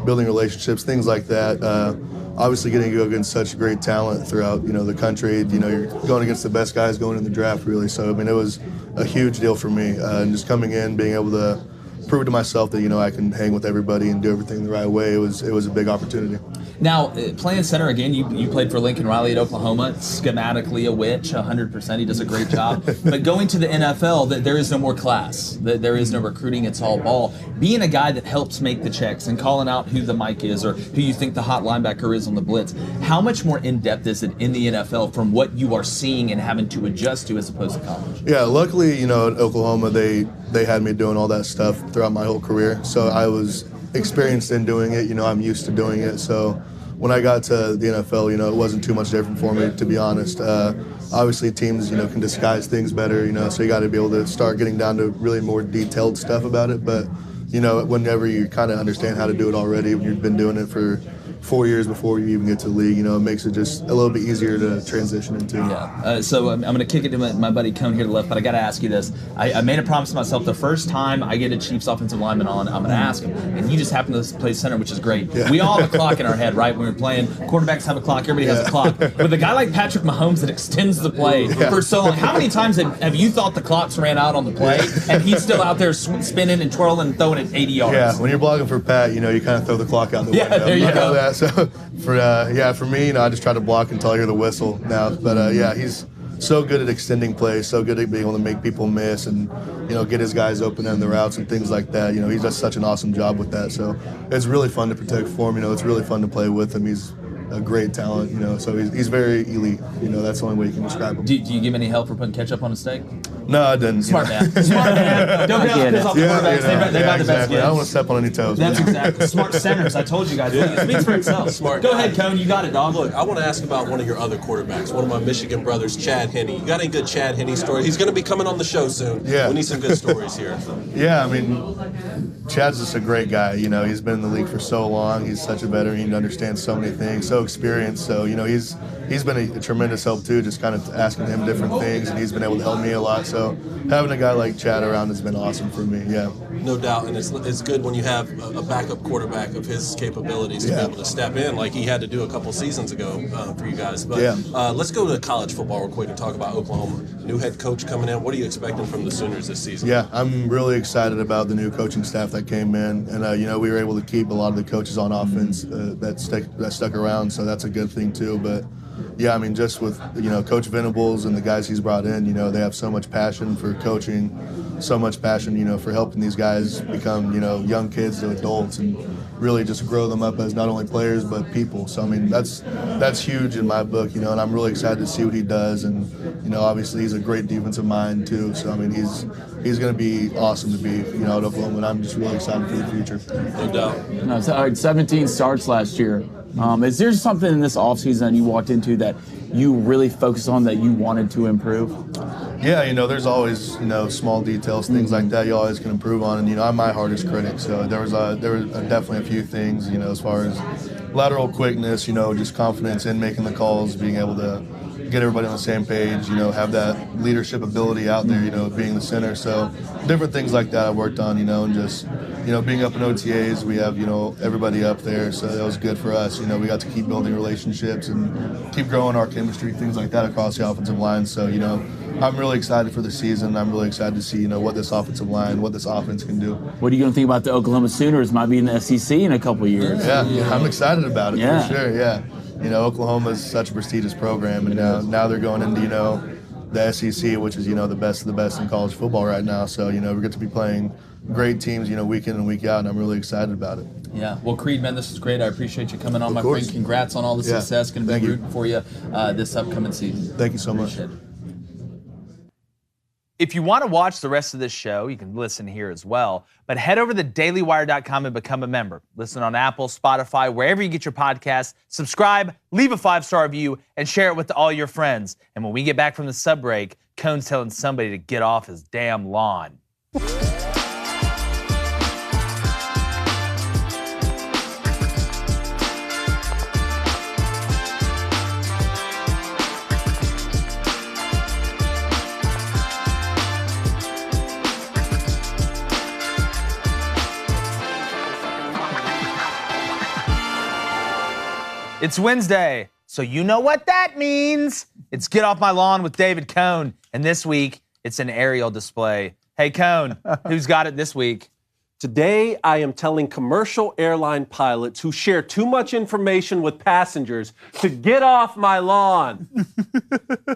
Speaker 4: building relationships, things like that. Obviously, getting to go against such great talent throughout, the country. You're going against the best guys going in the draft, really. So, it was a huge deal for me. And just coming in, being able to prove to myself that, I can hang with everybody and do everything the right way. It was a big opportunity.
Speaker 1: Now, playing center again, you played for Lincoln Riley at Oklahoma. Schematically a witch, 100%. He does a great job. But going to the NFL, there is no more class. There is no recruiting. It's all ball. Being a guy that helps make the checks and calling out who the Mike is or who you think the hot linebacker is on the blitz, how much more in-depth is it in the NFL from what you are seeing and having to adjust to as opposed to college?
Speaker 4: Yeah, luckily, at Oklahoma, they had me doing all that stuff throughout my whole career. So I was experienced in doing it. I'm used to doing it. So when I got to the NFL, it wasn't too much different for me, to be honest. Obviously, teams, can disguise things better, so you got to be able to start getting down to really more detailed stuff about it. But, whenever you kind of understand how to do it already, when you've been doing it for 4 years before you even get to the league, it makes it just a little bit easier to transition into.
Speaker 1: Yeah. So I'm going to kick it to my buddy Cone here to the left, but I got to ask you this. I made a promise to myself the first time I get a Chiefs offensive lineman on, I'm going to ask him. And you just happen to play center, which is great. Yeah. We all have a clock in our head, right? When we're playing, quarterbacks have a clock, everybody has a clock. But a guy like Patrick Mahomes that extends the play for so long, how many times have you thought the clocks ran out on the play and he's still out there spinning and twirling and throwing it 80 yards?
Speaker 4: Yeah, when you're blocking for Pat, you kind of throw the clock out the window.
Speaker 1: There you go.
Speaker 4: That. So for me, I just try to block until I hear the whistle now. But he's so good at extending plays, so good at being able to make people miss and get his guys open in the routes and things like that. He does such an awesome job with that. So it's really fun to protect for him. It's really fun to play with him. He's a great talent, so he's very elite. That's the only way you can describe him.
Speaker 1: Do you give any help for putting ketchup on a steak?
Speaker 4: No, I didn't.
Speaker 1: Smart man. Smart man. Don't piss off the quarterbacks. They got the best
Speaker 4: I don't want to step on any toes.
Speaker 1: That's exactly. Smart centers. I told you guys. It speaks for itself.
Speaker 2: Smart.
Speaker 1: Go ahead, Cone. You got it, dog.
Speaker 2: Look, I want to ask about one of your other quarterbacks, one of my Michigan brothers, Chad Henne. You got any good Chad Henne stories? He's going to be coming on the show soon.
Speaker 4: Yeah.
Speaker 2: We need some good stories here.
Speaker 4: Yeah, Chad's just a great guy. You know, he's been in the league for so long. He's such a veteran. He understands so many things, so experienced. So, you know, he's been a tremendous help too, just kind of asking him different things, and he's been able to help me a lot. So having a guy like Chad around has been awesome for me, yeah.
Speaker 2: No doubt, and it's good when you have a backup quarterback of his capabilities to be able to step in like he had to do a couple seasons ago for you guys. But let's go to college football real quick and talk about Oklahoma. New head coach coming in. What are you expecting from the Sooners this season?
Speaker 4: Yeah, I'm really excited about the new coaching staff that came in, and you know, we were able to keep a lot of the coaches on offense that stuck around, so that's a good thing too. But yeah, I mean, just with, you know, Coach Venables and the guys he's brought in, you know, they have so much passion for coaching, so much passion, you know, for helping these guys become, you know, young kids to adults and really just grow them up as not only players but people. So I mean, that's huge in my book, you know, and I'm really excited to see what he does. And you know, obviously he's a great defensive mind too. So I mean, he's going to be awesome to be, you know, at Oklahoma, and I'm just really excited for the future.
Speaker 2: No doubt.
Speaker 5: No, so, 17 starts last year. Is there something in this offseason that you walked into that you really focused on that you wanted to improve?
Speaker 4: Yeah, you know, there's always, you know, small details, things like that you always can improve on. And, you know, I'm my hardest critic. So there was definitely a few things, you know, as far as lateral quickness, you know, just confidence in making the calls, being able to get everybody on the same page, you know, have that leadership ability out there, you know, being the center. So different things like that I worked on, you know, and just, you know, being up in OTAs, we have, you know, everybody up there. So that was good for us. You know, we got to keep building relationships and keep growing our chemistry, things like that across the offensive line. So, you know, I'm really excited for the season. I'm really excited to see, you know, what this offensive line, what this offense can do.
Speaker 5: What are you going to think about the Oklahoma Sooners might be in the SEC in a couple of years?
Speaker 4: Yeah, I'm excited about it for sure, yeah. You know, Oklahoma is such a prestigious program, and now they're going into, you know, the SEC, which is, you know, the best of the best in college football right now. So, you know, we get to be playing great teams, you know, week in and week out, and I'm really excited about it.
Speaker 6: Yeah. Well, Creed, man, this is great. I appreciate you coming on, my friend. Congrats on all the success. Going to be rooting for you this upcoming season.
Speaker 4: Thank you so much.
Speaker 1: If you want to watch the rest of this show, you can listen here as well. But head over to dailywire.com and become a member. Listen on Apple, Spotify, wherever you get your podcasts. Subscribe, leave a 5-star review, and share it with all your friends. And when we get back from the sub break, Cone's telling somebody to get off his damn lawn. It's Wednesday, so you know what that means. It's Get Off My Lawn with David Cone, and this week, it's an aerial display. Hey, Cone, who's got it this week?
Speaker 2: Today, I am telling commercial airline pilots who share too much information with passengers to get off my lawn.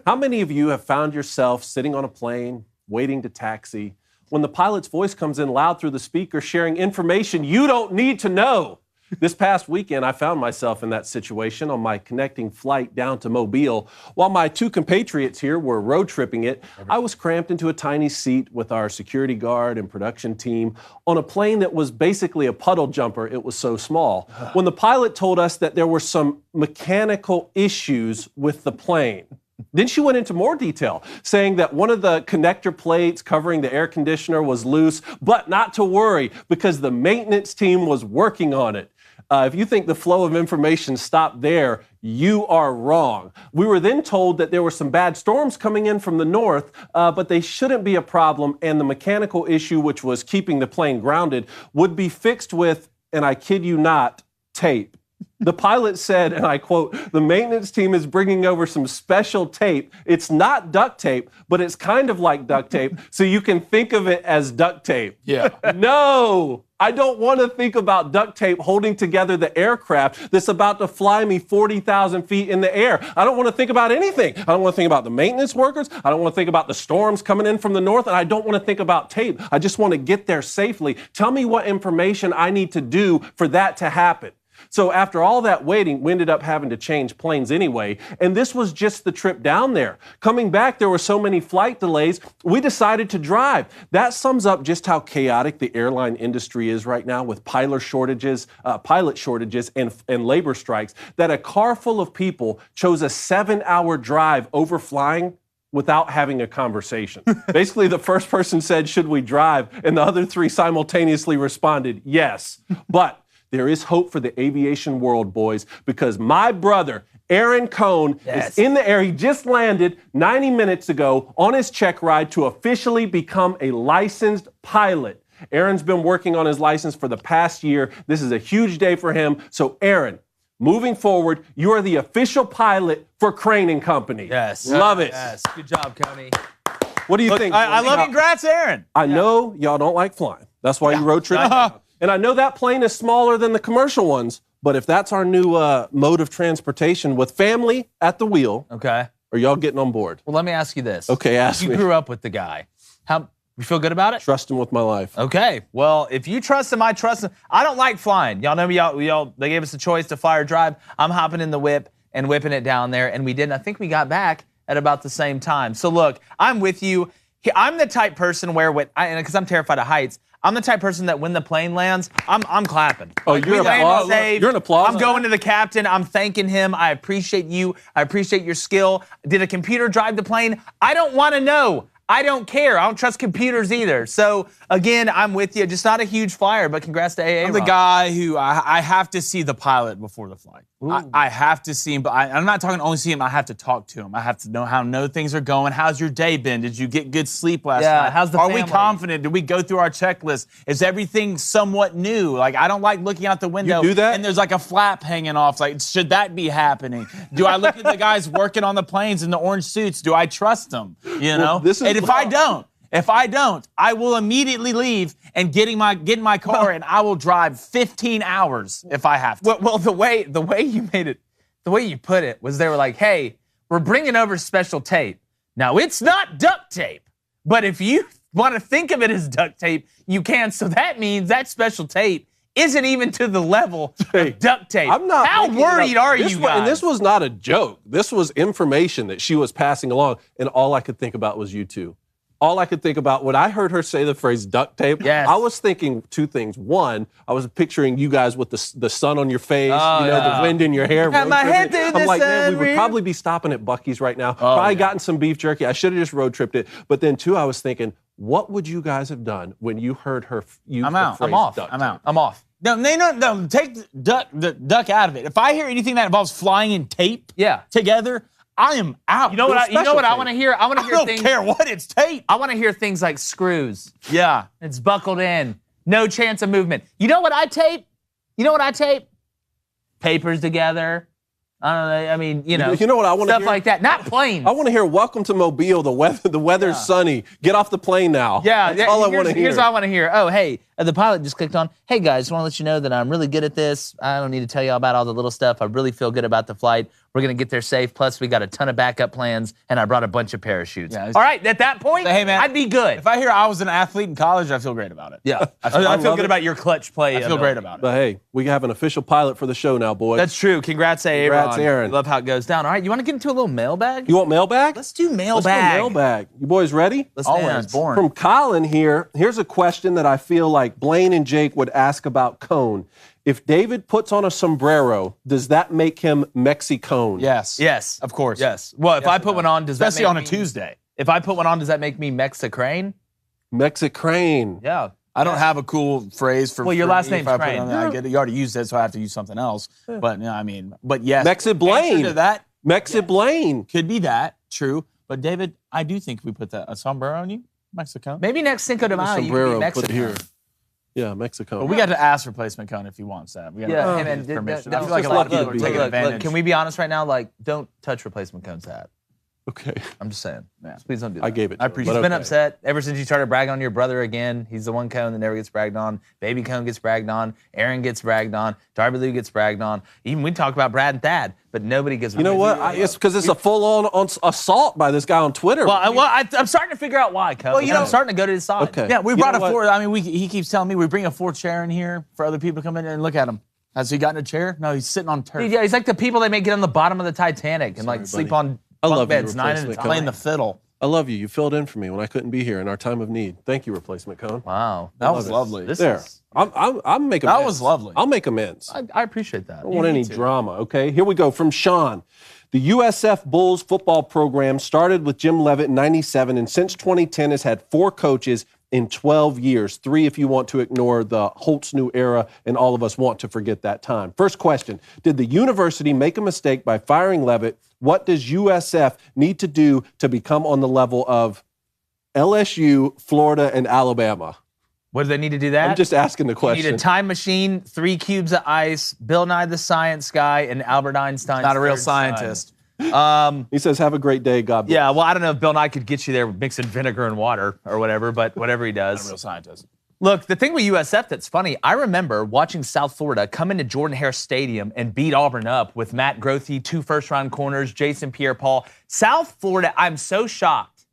Speaker 2: How many of you have found yourself sitting on a plane, waiting to taxi, when the pilot's voice comes in loud through the speaker sharing information you don't need to know? This past weekend, I found myself in that situation on my connecting flight down to Mobile. While my two compatriots here were road tripping it, I was cramped into a tiny seat with our security guard and production team on a plane that was basically a puddle jumper. It was so small. When the pilot told us that there were some mechanical issues with the plane. Then she went into more detail, saying that one of the connector plates covering the air conditioner was loose, but not to worry because the maintenance team was working on it. If you think the flow of information stopped there, you are wrong. We were then told that there were some bad storms coming in from the north, but they shouldn't be a problem, and the mechanical issue, which was keeping the plane grounded, would be fixed with, and I kid you not, tape. The pilot said, and I quote, "The maintenance team is bringing over some special tape. It's not duct tape, but it's kind of like duct tape, so you can think of it as duct tape."
Speaker 3: Yeah.
Speaker 2: No, I don't want to think about duct tape holding together the aircraft that's about to fly me 40,000 feet in the air. I don't want to think about anything. I don't want to think about the maintenance workers. I don't want to think about the storms coming in from the north, and I don't want to think about tape. I just want to get there safely. Tell me what information I need to do for that to happen. So after all that waiting, we ended up having to change planes anyway, and this was just the trip down there. Coming back, there were so many flight delays, we decided to drive. That sums up just how chaotic the airline industry is right now with pilot shortages and labor strikes, that a car full of people chose a 7-hour drive over flying without having a conversation. Basically, the first person said, should we drive? And the other three simultaneously responded, yes. But there is hope for the aviation world, boys, because my brother, Aaron Cohn, is in the air. He just landed 90 minutes ago on his check ride to officially become a licensed pilot. Aaron's been working on his license for the past year. This is a huge day for him. So, Aaron, moving forward, you are the official pilot for Crane & Company.
Speaker 1: Yes.
Speaker 2: Love it.
Speaker 1: Yes. Good job, Coney.
Speaker 2: What do you think?
Speaker 3: I love congrats, Aaron.
Speaker 2: I know y'all don't like flying. That's why you road trip. And I know that plane is smaller than the commercial ones, but if that's our new mode of transportation with family at the wheel,
Speaker 1: Okay.
Speaker 2: are y'all getting on board?
Speaker 1: Well, let me ask you this.
Speaker 2: Okay, ask
Speaker 1: You
Speaker 2: me.
Speaker 1: grew up with the guy. You feel good about it?
Speaker 2: Trust him with my life.
Speaker 1: Okay. Well, if you trust him, I trust him. I don't like flying. Y'all know me. They gave us a choice to fly or drive. I'm hopping in the whip and whipping it down there, and we didn't. I think we got back at about the same time. So look, I'm with you. I'm the type person where because I'm terrified of heights. I'm the type person that when the plane lands, I'm clapping.
Speaker 2: Oh,
Speaker 1: Like,
Speaker 2: you're
Speaker 1: we
Speaker 2: an
Speaker 1: landed
Speaker 2: applause?
Speaker 1: safe.
Speaker 2: You're an applause?
Speaker 1: I'm going to the captain. I'm thanking him. I appreciate you. I appreciate your skill. Did a computer drive the plane? I don't want to know. I don't care. I don't trust computers either. So, again, I'm with you. Just not a huge flyer, but congrats to AA.
Speaker 3: I'm the guy who I have to see the pilot before the flight. I have to see him, but I'm not talking only see him. I have to talk to him. I have to know how things are going. How's your day been? Did you get good sleep last night?
Speaker 1: How's the
Speaker 3: Are
Speaker 1: family?
Speaker 3: we confident? Did we go through our checklist? Is everything somewhat new? Like, I don't like looking out the window
Speaker 2: do that?
Speaker 3: and there's like a flap hanging off. Like, should that be happening? Do I look at the guys working on the planes in the orange suits? Do I trust them? You know? And if I don't, I will immediately leave and get in my car and I will drive 15 hours if I have to.
Speaker 1: Well, the way you made it, the way you put it was they were like, hey, we're bringing over special tape. Now, it's not duct tape, but if you want to think of it as duct tape, you can. So that means that special tape isn't even to the level of duct tape.
Speaker 2: I'm not.
Speaker 1: How worried are you guys?
Speaker 2: And this was not a joke. This was information that she was passing along, and all I could think about was you two. All I could think about when I heard her say the phrase duct tape, I was thinking two things. One, I was picturing you guys with the sun on your face, the wind in your hair.
Speaker 1: Got my head through the
Speaker 2: I'm like, man, we
Speaker 1: sun,
Speaker 2: would probably be stopping at Buc-ee's right now. Probably gotten some beef jerky. I should have just road tripped it. But then two, I was thinking, what would you guys have done when you heard her use the phrase duct tape?
Speaker 1: I'm off.
Speaker 3: No, take the duck out of it. If I hear anything that involves flying and tape together, I am out.
Speaker 1: You know what I want to hear? I want to hear
Speaker 3: I don't
Speaker 1: things.
Speaker 3: care what, it's tape.
Speaker 1: I want to hear things like screws.
Speaker 3: Yeah.
Speaker 1: It's buckled in. No chance of movement. You know what I tape? Papers together. I don't know. I mean,
Speaker 2: You know what I want to hear?
Speaker 1: stuff like that. Not planes.
Speaker 2: I want to hear "Welcome to Mobile." The weather's sunny. Get off the plane now. That's all I want to hear.
Speaker 1: Here's what I want to hear. Oh, hey, the pilot just clicked on. Hey guys, just want to let you know that I'm really good at this. I don't need to tell you all about all the little stuff. I really feel good about the flight. We're gonna get there safe. Plus, we got a ton of backup plans, and I brought a bunch of parachutes.
Speaker 3: Yeah,
Speaker 1: all right, at that point,
Speaker 3: hey, man,
Speaker 1: I'd be good.
Speaker 3: If I hear I was an athlete in college, I feel great about it.
Speaker 1: Yeah,
Speaker 3: I
Speaker 1: feel good about your clutch play.
Speaker 3: I feel great about it.
Speaker 2: But hey, we have an official pilot for the show now, boys.
Speaker 1: That's true. Congrats, Aaron.
Speaker 2: Congrats, Aaron.
Speaker 1: Love how it goes down. All right, you want to get into a little mailbag?
Speaker 2: You want mailbag?
Speaker 1: Let's do mailbag.
Speaker 2: Let's do mailbag. You boys ready?
Speaker 1: Let's
Speaker 3: Always
Speaker 1: dance.
Speaker 3: born.
Speaker 2: From Colin here, here's a question that I feel like Blaine and Jake would ask about Cone. If David puts on a sombrero, does that make him Mexicone?
Speaker 3: Yes.
Speaker 1: Yes,
Speaker 3: Of course.
Speaker 1: Yes. Well, if I put one on, does
Speaker 3: Especially
Speaker 1: that
Speaker 3: on
Speaker 1: make
Speaker 3: a
Speaker 1: me,
Speaker 3: Tuesday.
Speaker 1: If I put one on, does that make me Mexicrane?
Speaker 2: Mexicrane.
Speaker 1: Yeah.
Speaker 3: I don't have a cool phrase for.
Speaker 1: Well, your
Speaker 3: for
Speaker 1: last
Speaker 3: me
Speaker 1: name's
Speaker 3: if I put it
Speaker 1: Crane.
Speaker 3: on there. I get it. You already used it, so I have to use something else. But but yes.
Speaker 2: Mexi-Blaine.
Speaker 3: Answer to that
Speaker 2: Mexi-Blaine.
Speaker 3: could be that. True. But David, I do think we put a sombrero on you, Mexico.
Speaker 1: Maybe next Cinco de Mayo, you can be
Speaker 2: Sombrero,
Speaker 1: Mexican.
Speaker 2: put it here. Yeah, Mexico.
Speaker 3: But we got to ask replacement cone if he wants that. We got
Speaker 1: Yeah,
Speaker 3: to
Speaker 1: hey, man,
Speaker 3: ask his permission.
Speaker 1: don't-
Speaker 3: I feel like a
Speaker 2: just
Speaker 3: lot of
Speaker 2: lucky
Speaker 3: people
Speaker 2: to
Speaker 3: are
Speaker 2: be
Speaker 3: taking
Speaker 2: here.
Speaker 3: advantage.
Speaker 1: Can we be honest right now? Like, don't touch replacement cone's hat.
Speaker 2: Okay.
Speaker 1: I'm just saying.
Speaker 3: Yeah.
Speaker 1: Please don't do that.
Speaker 2: I gave it to
Speaker 3: I
Speaker 2: him,
Speaker 3: appreciate
Speaker 2: but
Speaker 1: He's been
Speaker 2: okay.
Speaker 1: upset ever since you started bragging on your brother again. He's the one cone that never gets bragged on. Baby cone gets bragged on. Aaron gets bragged on. Darby Lou gets bragged on. Even we talk about Brad and Thad, but nobody gets.
Speaker 2: You know what? It's because it's a full-on assault by this guy on Twitter.
Speaker 1: I'm starting to figure out why, Cone.
Speaker 3: Well,
Speaker 1: I'm starting to go to his side.
Speaker 2: Okay.
Speaker 3: Yeah, we
Speaker 2: You
Speaker 3: brought
Speaker 2: know
Speaker 3: a
Speaker 2: what?
Speaker 3: fourth. I mean, he keeps telling me we bring a fourth chair in here for other people to come in and look at him. Has he gotten a chair? No, he's sitting on turf.
Speaker 1: Dude, yeah, he's like the people they make get on the bottom of the Titanic and like sleep on
Speaker 2: I
Speaker 1: bunk
Speaker 2: love you,
Speaker 1: beds 9 at a
Speaker 2: replacement
Speaker 1: time.
Speaker 2: cone.
Speaker 3: Playing the fiddle.
Speaker 2: I love you. You filled in for me when I couldn't be here in our time of need. Thank you, replacement cone.
Speaker 1: Wow.
Speaker 3: That was lovely.
Speaker 2: I'm making amends.
Speaker 3: That was lovely.
Speaker 2: I'll make amends.
Speaker 1: I appreciate that.
Speaker 2: I don't want any drama, okay? Here we go from Sean. The USF Bulls football program started with Jim Leavitt in 97, and since 2010 has had 4 coaches in 12 years, 3 if you want to ignore the Holtz new era, and all of us want to forget that time. First question, did the university make a mistake by firing Leavitt? What does USF need to do to become on the level of LSU, Florida, and Alabama?
Speaker 1: What do they need to do that?
Speaker 2: I'm just asking the question.
Speaker 1: You need a time machine, 3 cubes of ice, Bill Nye the Science Guy, and Albert Einstein.
Speaker 3: Not a real scientist.
Speaker 2: He says, have a great day, God bless.
Speaker 1: Yeah, well, I don't know if Bill Nye could get you there mixing vinegar and water or whatever, but whatever he does.
Speaker 3: Not a real scientist.
Speaker 1: Look, the thing with USF that's funny, I remember watching South Florida come into Jordan-Hare Stadium and beat Auburn up with Matt Grothe, 2 first-round corners, Jason Pierre-Paul. South Florida, I'm so shocked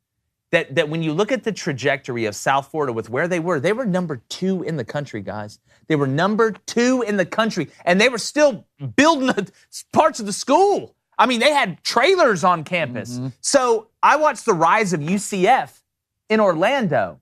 Speaker 1: that when you look at the trajectory of South Florida with where they were number 2 in the country, guys. They were number 2 in the country, and they were still building parts of the school. I mean, they had trailers on campus. Mm-hmm. So I watched the rise of UCF in Orlando.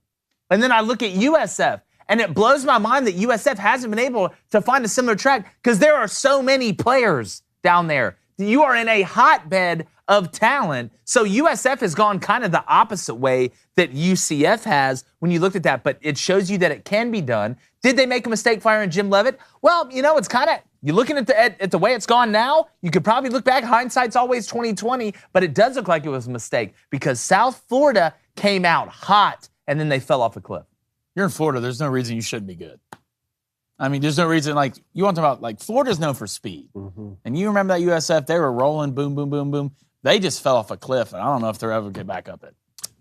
Speaker 1: And then I look at USF, and it blows my mind that USF hasn't been able to find a similar track because there are so many players down there. You are in a hotbed of talent. So USF has gone kind of the opposite way that UCF has when you looked at that, but it shows you that it can be done. Did they make a mistake firing Jim Leavitt? Well, it's kind of, you're looking at the way it's gone now, you could probably look back, hindsight's always 20/20, but it does look like it was a mistake because South Florida came out hot and then they fell off a cliff.
Speaker 3: You're in Florida. There's no reason you shouldn't be good. I mean, there's no reason, you want to talk about, Florida's known for speed. Mm-hmm. And you remember that USF, they were rolling, boom, boom, boom, boom. They just fell off a cliff, and I don't know if they're ever going to get back up it.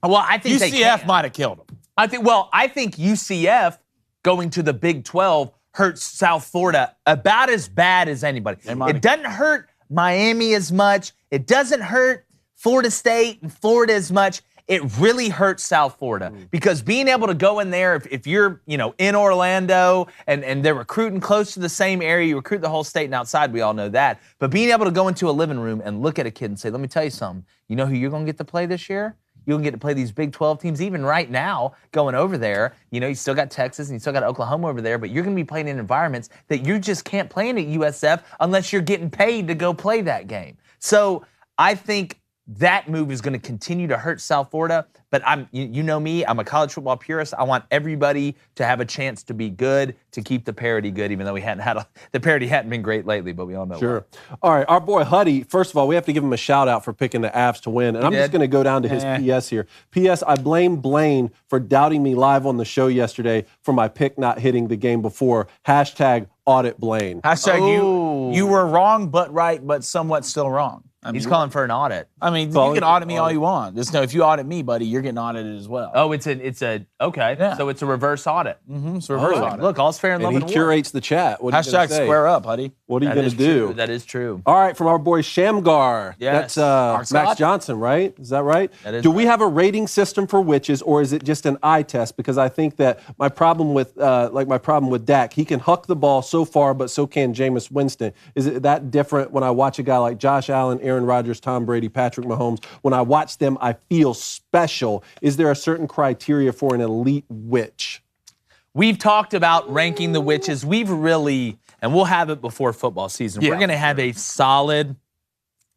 Speaker 1: Well, I think
Speaker 3: UCF might have killed them.
Speaker 1: I think UCF going to the Big 12 hurts South Florida about as bad as anybody. It doesn't hurt Miami as much. It doesn't hurt Florida State and Florida as much. It really hurts South Florida because being able to go in there, if you're, in Orlando and they're recruiting close to the same area, you recruit the whole state and outside, we all know that. But being able to go into a living room and look at a kid and say, let me tell you something, you know who you're going to get to play this year? You're going to get to play these Big 12 teams, even right now, going over there. You still got Texas and you still got Oklahoma over there, but you're going to be playing in environments that you just can't play in at USF unless you're getting paid to go play that game. So I think that move is going to continue to hurt South Florida, but you know me, I'm a college football purist. I want everybody to have a chance to be good, to keep the parity good, even though the parity hadn't been great lately, but we all know. Sure.
Speaker 2: Why. All right, our boy Huddy, first of all, we have to give him a shout out for picking the Avs to win, and I'm just going to go down to his PS here. PS, I blame Blaine for doubting me live on the show yesterday for my pick not hitting the game before. # audit Blaine.
Speaker 3: # you were wrong, but right, but somewhat still wrong.
Speaker 1: He's calling for an audit.
Speaker 3: I mean, you can audit me all you want. Just know if you audit me, buddy, you're getting audited as well.
Speaker 1: Oh, okay. Yeah. So it's a reverse audit.
Speaker 3: Mm-hmm. It's a reverse audit.
Speaker 1: Look, all's fair in love and war.
Speaker 2: He curates the chat. What
Speaker 3: # square up, buddy.
Speaker 2: What are you going to do?
Speaker 1: True. That is true.
Speaker 2: All right, from our boy Shamgar.
Speaker 1: Yes.
Speaker 2: That's Max Johnson, right? Is that right?
Speaker 1: That is
Speaker 2: Do we have a rating system for witches, or is it just an eye test? Because I think that my problem with Dak, he can huck the ball so far, but so can Jameis Winston. Is it that different when I watch a guy like Josh Allen, Aaron Rodgers, Tom Brady, Patrick Mahomes? When I watch them, I feel special. Is there a certain criteria for an elite witch?
Speaker 1: We've talked about ranking the witches. We've really, and we'll have it before football season. We're going to have a solid,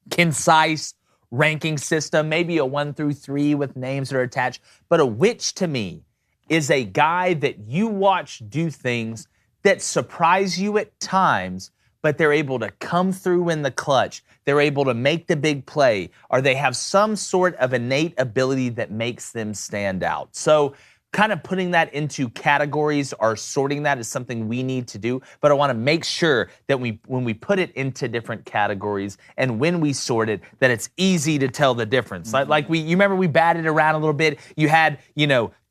Speaker 1: concise ranking system, maybe a 1 through 3 with names that are attached. But a witch to me is a guy that you watch do things that surprise you at times, but they're able to come through in the clutch. They're able to make the big play, or they have some sort of innate ability that makes them stand out. So kind of putting that into categories or sorting that is something we need to do, but I want to make sure that when we put it into different categories and when we sort it, that it's easy to tell the difference. Mm-hmm. You remember we batted around a little bit. You had,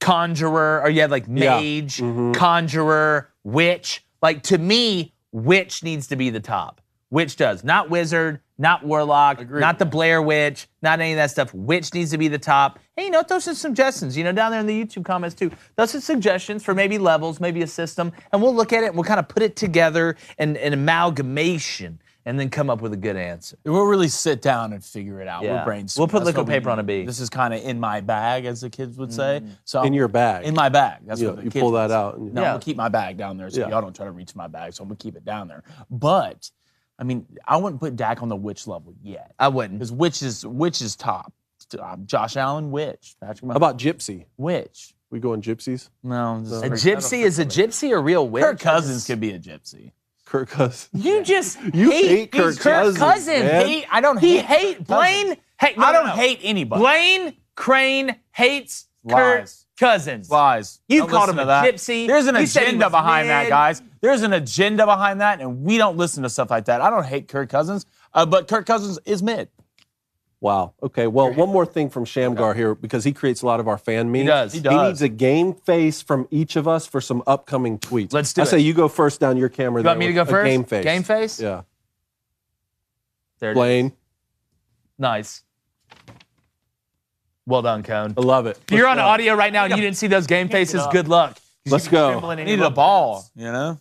Speaker 1: conjurer, or you had mage, conjurer, witch. To me, witch needs to be the top. Witch does. Not wizard, not warlock, not the Blair Witch, not any of that stuff. Witch needs to be the top. Hey, those are suggestions, down there in the YouTube comments too. Those are suggestions for maybe levels, maybe a system, and we'll look at it and we'll kind of put it together in an amalgamation. and then come up with a good answer.
Speaker 3: We'll really sit down and figure it out.
Speaker 1: Yeah.
Speaker 3: We'll brainstorm.
Speaker 1: We'll put
Speaker 3: That's
Speaker 1: liquid
Speaker 3: what we
Speaker 1: paper on a
Speaker 3: do.
Speaker 1: B.
Speaker 3: This is kind of in my bag, as the kids would say. So
Speaker 2: In your bag.
Speaker 3: In my bag. That's
Speaker 2: You
Speaker 3: what
Speaker 2: know,
Speaker 3: the
Speaker 2: you
Speaker 3: kids
Speaker 2: pull
Speaker 3: would
Speaker 2: that
Speaker 3: say.
Speaker 2: out and-
Speaker 3: No,
Speaker 1: Yeah.
Speaker 3: I'm gonna keep my bag down there, so
Speaker 2: Yeah.
Speaker 3: y'all don't try to reach my bag. So I'm gonna keep it down there. But I mean, I wouldn't put Dak on the which level yet.
Speaker 1: I wouldn't.
Speaker 3: Because which is top. Josh Allen, which? Patrick
Speaker 2: How about gypsy?
Speaker 3: which?
Speaker 2: We going gypsies?
Speaker 3: No, this is
Speaker 1: A
Speaker 3: very-
Speaker 1: gypsy is a gypsy a real witch?
Speaker 3: Kirk Cousins could be a gypsy.
Speaker 2: Kirk Cousins.
Speaker 1: You just
Speaker 2: You hate Kirk Cousins, man.
Speaker 3: I don't
Speaker 1: He
Speaker 3: hate
Speaker 1: Blaine. Hey,
Speaker 3: I don't hate anybody.
Speaker 1: Blaine Crane hates
Speaker 3: Lies.
Speaker 1: Kirk Cousins.
Speaker 3: Lies.
Speaker 1: You
Speaker 3: Don't
Speaker 1: called
Speaker 3: listen
Speaker 1: him
Speaker 3: to
Speaker 1: a
Speaker 3: that.
Speaker 1: gypsy.
Speaker 3: There's an
Speaker 1: You said he
Speaker 3: agenda
Speaker 1: was
Speaker 3: behind that,
Speaker 1: mid.
Speaker 3: guys. There's an agenda behind that, and we don't listen to stuff like that. I don't hate Kirk Cousins, but Kirk Cousins is mid.
Speaker 2: Wow. Okay. Well, one more thing from Shamgar here, because he creates a lot of our fan memes.
Speaker 1: does.
Speaker 3: He
Speaker 2: He
Speaker 3: does.
Speaker 2: needs a game face from each of us for some upcoming tweets.
Speaker 1: Let's do
Speaker 2: I
Speaker 1: it.
Speaker 2: say you go first down your camera.
Speaker 1: You want me to go first?
Speaker 2: Game face.
Speaker 1: Game face?
Speaker 2: Yeah.
Speaker 1: There it is.
Speaker 2: Blaine.
Speaker 1: Nice. Well done, Cone.
Speaker 2: I love it.
Speaker 1: If you're on
Speaker 2: Let's go.
Speaker 1: audio right now and you didn't see those game faces, good luck.
Speaker 2: Let's go.
Speaker 3: I needed a ball, you know?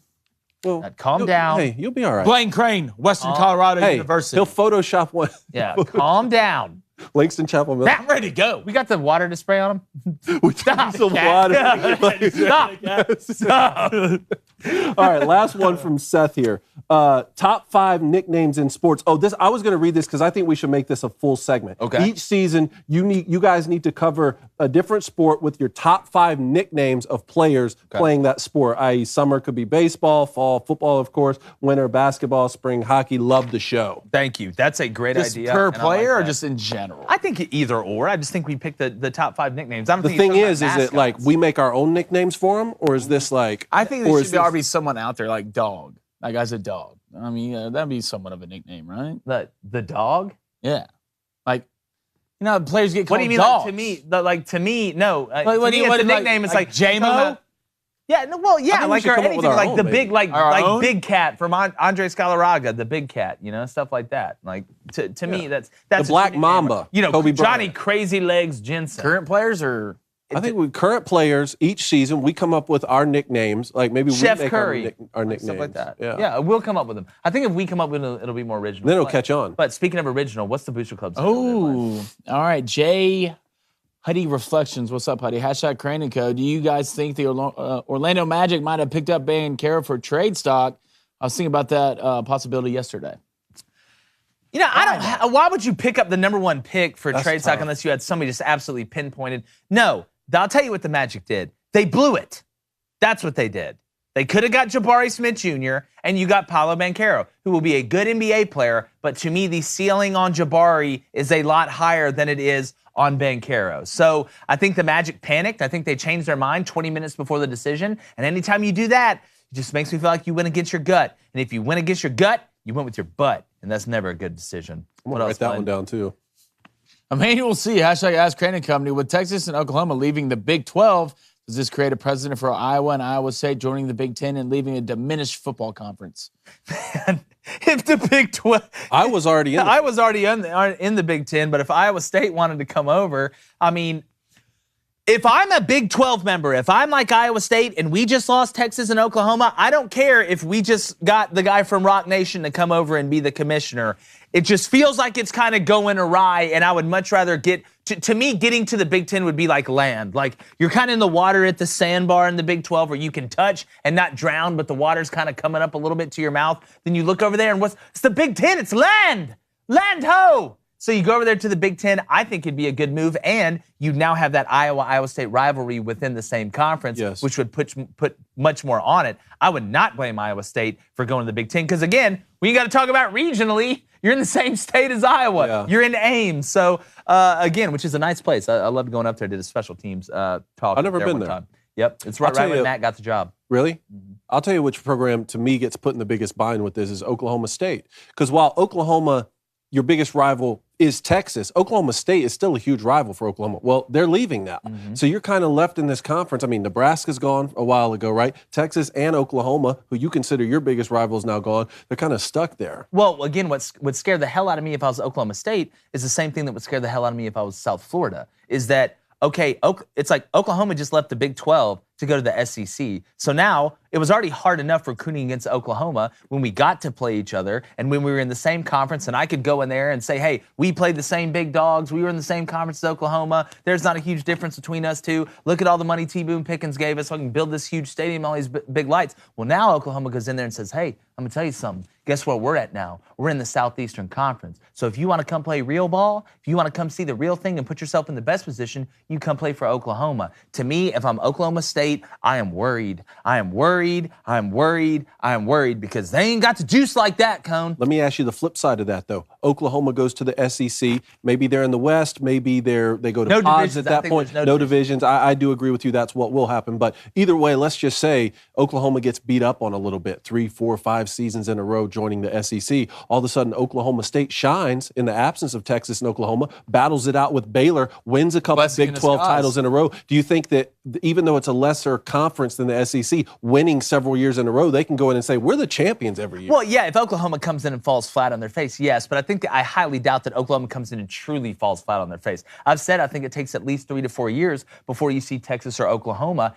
Speaker 2: Well,
Speaker 1: Calm
Speaker 2: you'll-
Speaker 1: down.
Speaker 2: Hey, you'll be all right.
Speaker 3: Blaine Crane, Western Colorado
Speaker 2: Hey,
Speaker 3: University.
Speaker 2: he'll Photoshop one.
Speaker 1: Yeah, calm down.
Speaker 2: Langston Chapel Middle.
Speaker 3: I'm ready to go.
Speaker 1: We got the water to spray on him?
Speaker 2: We took some water.
Speaker 1: Stop.
Speaker 2: All right, last one from Seth here. Top 5 nicknames in sports. Oh, this I was going to read this because I think we should make this a full segment.
Speaker 1: Okay.
Speaker 2: Each season, you guys need to cover a different sport with your top 5 nicknames of players playing that sport. I.e., summer could be baseball, fall football, of course, winter basketball, spring hockey. Love the show.
Speaker 1: Thank you. That's a great
Speaker 3: Just
Speaker 1: idea.
Speaker 3: per
Speaker 1: and I
Speaker 3: player
Speaker 1: like
Speaker 3: or
Speaker 1: that.
Speaker 3: just in general?
Speaker 1: I think either or. I just think we picked the top 5 nicknames. I don't
Speaker 2: The
Speaker 1: think
Speaker 2: thing
Speaker 1: it's
Speaker 2: is it like we make our own nicknames for them, or is this like?
Speaker 3: I think
Speaker 2: or
Speaker 3: there
Speaker 2: is
Speaker 3: should already be someone out there like Dog. That guy's a dog. I mean, that'd be somewhat of a nickname, right?
Speaker 1: the dog?
Speaker 3: Yeah. Like, you know, players get called
Speaker 1: What do you mean?
Speaker 3: dogs.
Speaker 1: Like to me, no.
Speaker 3: Like,
Speaker 1: to
Speaker 3: what
Speaker 1: me,
Speaker 3: do you-
Speaker 1: it's
Speaker 3: what
Speaker 1: a
Speaker 3: do you-
Speaker 1: nickname. It's
Speaker 3: like
Speaker 1: like
Speaker 3: J-Mo?
Speaker 1: J-Mo. Yeah, no, well, yeah,
Speaker 2: think we
Speaker 1: like
Speaker 2: should
Speaker 1: or
Speaker 2: come up with
Speaker 1: anything
Speaker 2: our
Speaker 1: like
Speaker 2: own,
Speaker 1: the
Speaker 2: maybe.
Speaker 1: big, like
Speaker 3: Our own?
Speaker 1: Big Cat from Andre Scalaraga, the Big Cat, you know, stuff like that. Like to me, that's
Speaker 2: The Black
Speaker 1: a nickname.
Speaker 2: Mamba,
Speaker 1: You know,
Speaker 2: Kobe
Speaker 1: Johnny
Speaker 2: Bryant.
Speaker 1: Crazy Legs Jensen.
Speaker 3: Current players or
Speaker 2: I think with current players, each season we come up with our nicknames. Like maybe
Speaker 1: Chef
Speaker 2: we make
Speaker 1: Curry,
Speaker 2: our
Speaker 1: like
Speaker 2: nicknames.
Speaker 1: stuff like that.
Speaker 2: Yeah.
Speaker 1: We'll come up with them. I think if we come up with it, it'll be more original.
Speaker 2: Then it'll
Speaker 1: But-
Speaker 2: catch on.
Speaker 1: But speaking of original, what's the Booster Club?
Speaker 3: Oh, all right. Jay Huddy Reflections. What's up, Huddy? #, Crane and Co. Do you guys think the Orlando Magic might have picked up Bankero for trade stock? I was thinking about that possibility yesterday.
Speaker 1: You know, I don't. Why would you pick up the #1 pick for trade stock
Speaker 2: tough.
Speaker 1: unless you had somebody just absolutely pinpointed? No, I'll tell you what the Magic did. They blew it. That's what they did. They could have got Jabari Smith Jr. and you got Paolo Banchero, who will be a good NBA player. But to me, the ceiling on Jabari is a lot higher than it is on Banchero. So I think the Magic panicked. I think they changed their mind 20 minutes before the decision. And anytime you do that, it just makes me feel like you went against your gut. And if you went against your gut, you went with your butt. And that's never a good decision.
Speaker 2: I'm
Speaker 1: What
Speaker 2: gonna
Speaker 1: else,
Speaker 2: write that
Speaker 1: Glenn?
Speaker 2: one down too.
Speaker 3: Emmanuel C. # Ask Crane and Company. With Texas and Oklahoma leaving the Big 12, does this create a precedent for Iowa and Iowa State joining the Big 10 and leaving a diminished football conference?
Speaker 1: If the Big 12,
Speaker 2: I was already in.
Speaker 1: I was already in the Big 10, but if Iowa State wanted to come over, I mean, if I'm a Big 12 member, if I'm like Iowa State and we just lost Texas and Oklahoma, I don't care if we just got the guy from Rock Nation to come over and be the commissioner. It just feels like it's kind of going awry, and I would much rather get to me, getting to the Big 10 would be like land. Like you're kind of in the water at the sandbar in the Big 12 where you can touch and not drown, but the water's kind of coming up a little bit to your mouth. Then you look over there and it's the Big 10? It's land! Land ho! So you go over there to the Big 10. I think it'd be a good move, and you now have that Iowa State rivalry within the same conference,
Speaker 2: Yes.
Speaker 1: which would put much more on it. I would not blame Iowa State for going to the Big 10 because, again, we got to talk about regionally. You're in the same state as Iowa.
Speaker 2: Yeah.
Speaker 1: You're in Ames. So, again, which is a nice place. I loved going up there. Did a special teams talk.
Speaker 2: I've never been
Speaker 1: one
Speaker 2: there.
Speaker 1: time. Yep, it's right
Speaker 2: tell
Speaker 1: when
Speaker 2: you-
Speaker 1: Matt got the job.
Speaker 2: Really? I'll tell you which program to me gets put in the biggest bind with this is Oklahoma State. Because while Oklahoma, your biggest rival is Texas, Oklahoma State is still a huge rival for Oklahoma. Well, they're leaving now. So you're kind of left in this conference. I mean, Nebraska's gone a while ago, right? Texas and Oklahoma, who you consider your biggest rival, is now gone. They're kind of stuck there.
Speaker 1: Well, again, what would scare the hell out of me if I was Oklahoma State is the same thing that would scare the hell out of me if I was South Florida, is that, okay, it's like Oklahoma just left the Big 12. to go to the SEC. So now it was already hard enough recruiting against Oklahoma when we got to play each other and when we were in the same conference and I could go in there and say, hey, we played the same big dogs. We were in the same conference as Oklahoma. There's not a huge difference between us two. Look at all the money T. Boone Pickens gave us so I can build this huge stadium, all these big lights. Well, now Oklahoma goes in there and says, hey, I'm going to tell you something. Guess where we're at now? We're in the Southeastern Conference. So if you want to come play real ball, if you want to come see the real thing and put yourself in the best position, you come play for Oklahoma. To me, if I'm Oklahoma State, I am worried. I am worried. I am worried. I am worried because they ain't got the juice like that, Cone.
Speaker 2: Let me ask you the flip side of that, though. Oklahoma goes to the SEC. Maybe they're in the West. Maybe they go to
Speaker 1: No
Speaker 2: pods
Speaker 1: divisions.
Speaker 2: at that point. No divisions. I do agree with you. That's what will happen. But either way, let's just say Oklahoma gets beat up on a little bit. 3, 4, 5 seasons in a row joining the SEC. All of a sudden, Oklahoma State shines in the absence of Texas and Oklahoma, battles it out with Baylor, wins a couple Big 12 titles in a row. Do you think that even though it's a lesser conference than the SEC, winning several years in a row, they can go in and say, we're the champions every year?
Speaker 1: Well, yeah, if Oklahoma comes in and falls flat on their face, yes, but I highly doubt that Oklahoma comes in and truly falls flat on their face. I've said I think it takes at least 3 to 4 years before you see Texas or Oklahoma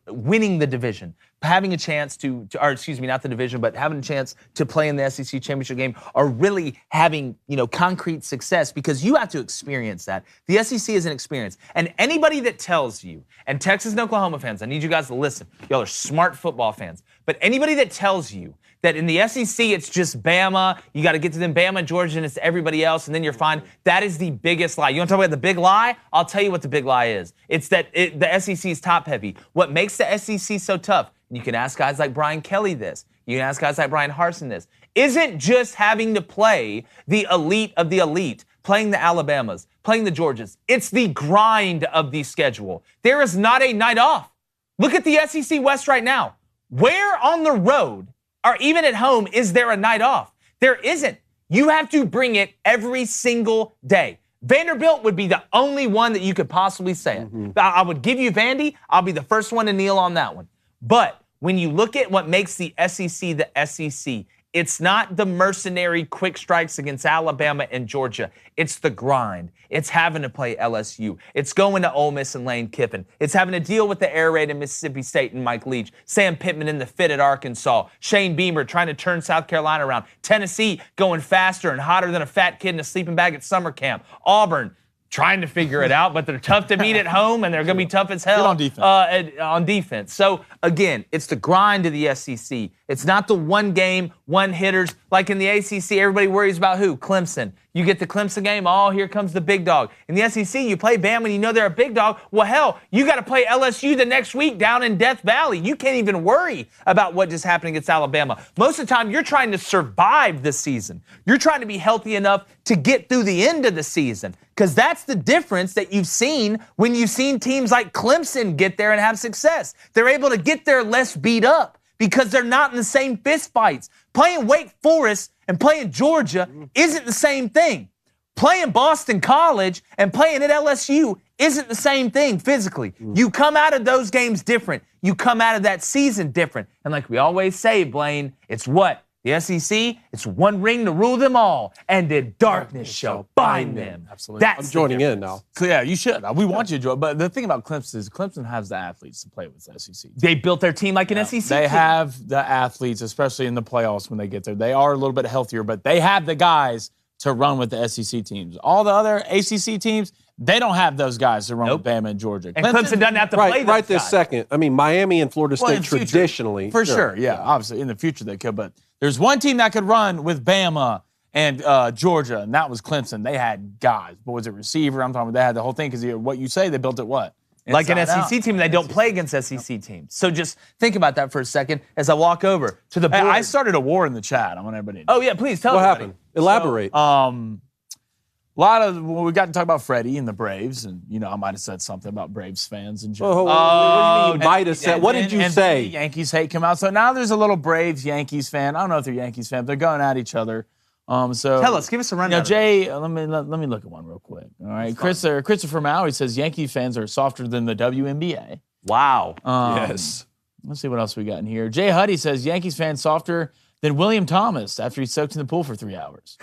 Speaker 1: winning the division, having a chance or excuse me, not the division, but having a chance to play in the SEC championship game, or really having, concrete success, because you have to experience that. The SEC is an experience. And anybody that tells you, and Texas and Oklahoma fans, I need you guys to listen. Y'all are smart football fans. But anybody that tells you that in the SEC it's just Bama, you got to get to them, Bama, Georgia, and it's everybody else, and then you're fine, that is the biggest lie. You want to talk about the big lie? I'll tell you what the big lie is. It's that the SEC is top-heavy. What makes the SEC so tough, and you can ask guys like Brian Kelly this, you can ask guys like Brian Harsin this, isn't just having to play the elite of the elite, playing the Alabamas, playing the Georgias. It's the grind of the schedule. There is not a night off. Look at the SEC West right now. Where on the road, or even at home, is there a night off? There isn't. You have to bring it every single day. Vanderbilt would be the only one that you could possibly say it. I would give you Vandy. I'll be the first one to kneel on that one. But when you look at what makes the SEC the SEC, it's not the mercenary quick strikes against Alabama and Georgia. It's the grind. It's having to play LSU. It's going to Ole Miss and Lane Kiffin. It's having to deal with the air raid in Mississippi State and Mike Leach. Sam Pittman in the fit at Arkansas. Shane Beamer trying to turn South Carolina around. Tennessee going faster and hotter than a fat kid in a sleeping bag at summer camp. Auburn trying to figure it out, but they're tough to beat at home, and they're going to be tough as hell on defense. So, again, it's the grind of the SEC. It's not the one game, one hitters. Like in the ACC, everybody worries about who? Clemson. You get the Clemson game, here comes the big dog. In the SEC, you play Bama and you know they're a big dog. Well, hell, you got to play LSU the next week down in Death Valley. You can't even worry about what just happened against Alabama. Most of the time, you're trying to survive the season. You're trying to be healthy enough to get through the end of the season, because that's the difference that you've seen when you've seen teams like Clemson get there and have success. They're able to get there less beat up because they're not in the same fist fights. Playing Wake Forest and playing Georgia isn't the same thing. Playing Boston College and playing at LSU isn't the same thing physically. You come out of those games different. You come out of that season different. And like we always say, Blaine, it's what? The SEC, it's one ring to rule them all, and the darkness shall bind them.
Speaker 3: Absolutely.
Speaker 2: I'm joining in now.
Speaker 3: Yeah, you should. We want you to join. But the thing about Clemson is Clemson has the athletes to play with the SEC.
Speaker 1: They built their team like an SEC team.
Speaker 3: They have the athletes, especially in the playoffs when they get there. They are a little bit healthier, but they have the guys to run with the SEC teams. All the other ACC teams, they don't have those guys to run with Bama and Georgia.
Speaker 1: And Clemson doesn't have to play those
Speaker 2: right this
Speaker 1: guys.
Speaker 2: second. I mean, Miami and Florida State traditionally.
Speaker 3: For sure, yeah. Obviously, in the future they could. But there's one team that could run with Bama and Georgia, and that was Clemson. They had guys. What was it, receiver? I'm talking about they had the whole thing because what you say, they built it what?
Speaker 1: Like an SEC team, they don't play against SEC teams. So just think about that for a second as I walk over to the board.
Speaker 3: Hey, I started a war in the chat. I want everybody to know.
Speaker 1: Oh, yeah, please tell
Speaker 2: What
Speaker 1: everybody.
Speaker 2: happened? Elaborate.
Speaker 3: A lot of we got to talk about Freddie and the Braves, and I might have said something about Braves fans in general.
Speaker 2: What do you mean might have said? What did you say?
Speaker 3: The Yankees hate come out, so now there's a little Braves Yankees fan. I don't know if they're Yankees fans. They're going at each other. So
Speaker 1: tell us, give us a rundown.
Speaker 3: Jay, let me look at one real quick. All right, Christopher Maury says Yankee fans are softer than the WNBA.
Speaker 1: Wow.
Speaker 2: Yes.
Speaker 3: Let's see what else we got in here. Jay Huddy says Yankees fans softer than William Thomas after he soaked in the pool for 3 hours.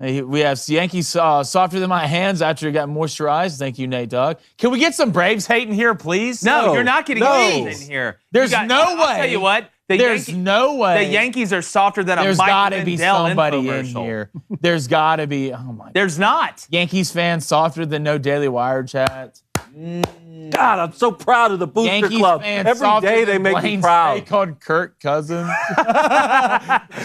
Speaker 3: We have Yankees softer than my hands after it got moisturized. Thank you, Nate Dogg. Can we get some Braves hate in here, please?
Speaker 1: No, you're not getting Braves in here.
Speaker 3: There's no way.
Speaker 1: I'll tell you what.
Speaker 3: There's no way.
Speaker 1: The Yankees are softer than a
Speaker 3: There's
Speaker 1: Mike
Speaker 3: got to
Speaker 1: Lindell
Speaker 3: be somebody in
Speaker 1: infomercial.
Speaker 3: here. There's got to be. Oh my.
Speaker 1: There's not.
Speaker 3: Yankees fans softer than no Daily Wire chat.
Speaker 2: God, I'm so proud of the Booster
Speaker 3: Yankees
Speaker 2: Club.
Speaker 3: fans
Speaker 2: Every
Speaker 3: softer
Speaker 2: day they
Speaker 3: than
Speaker 2: make me
Speaker 3: Blaine's
Speaker 2: proud.
Speaker 3: fake called Kirk Cousins.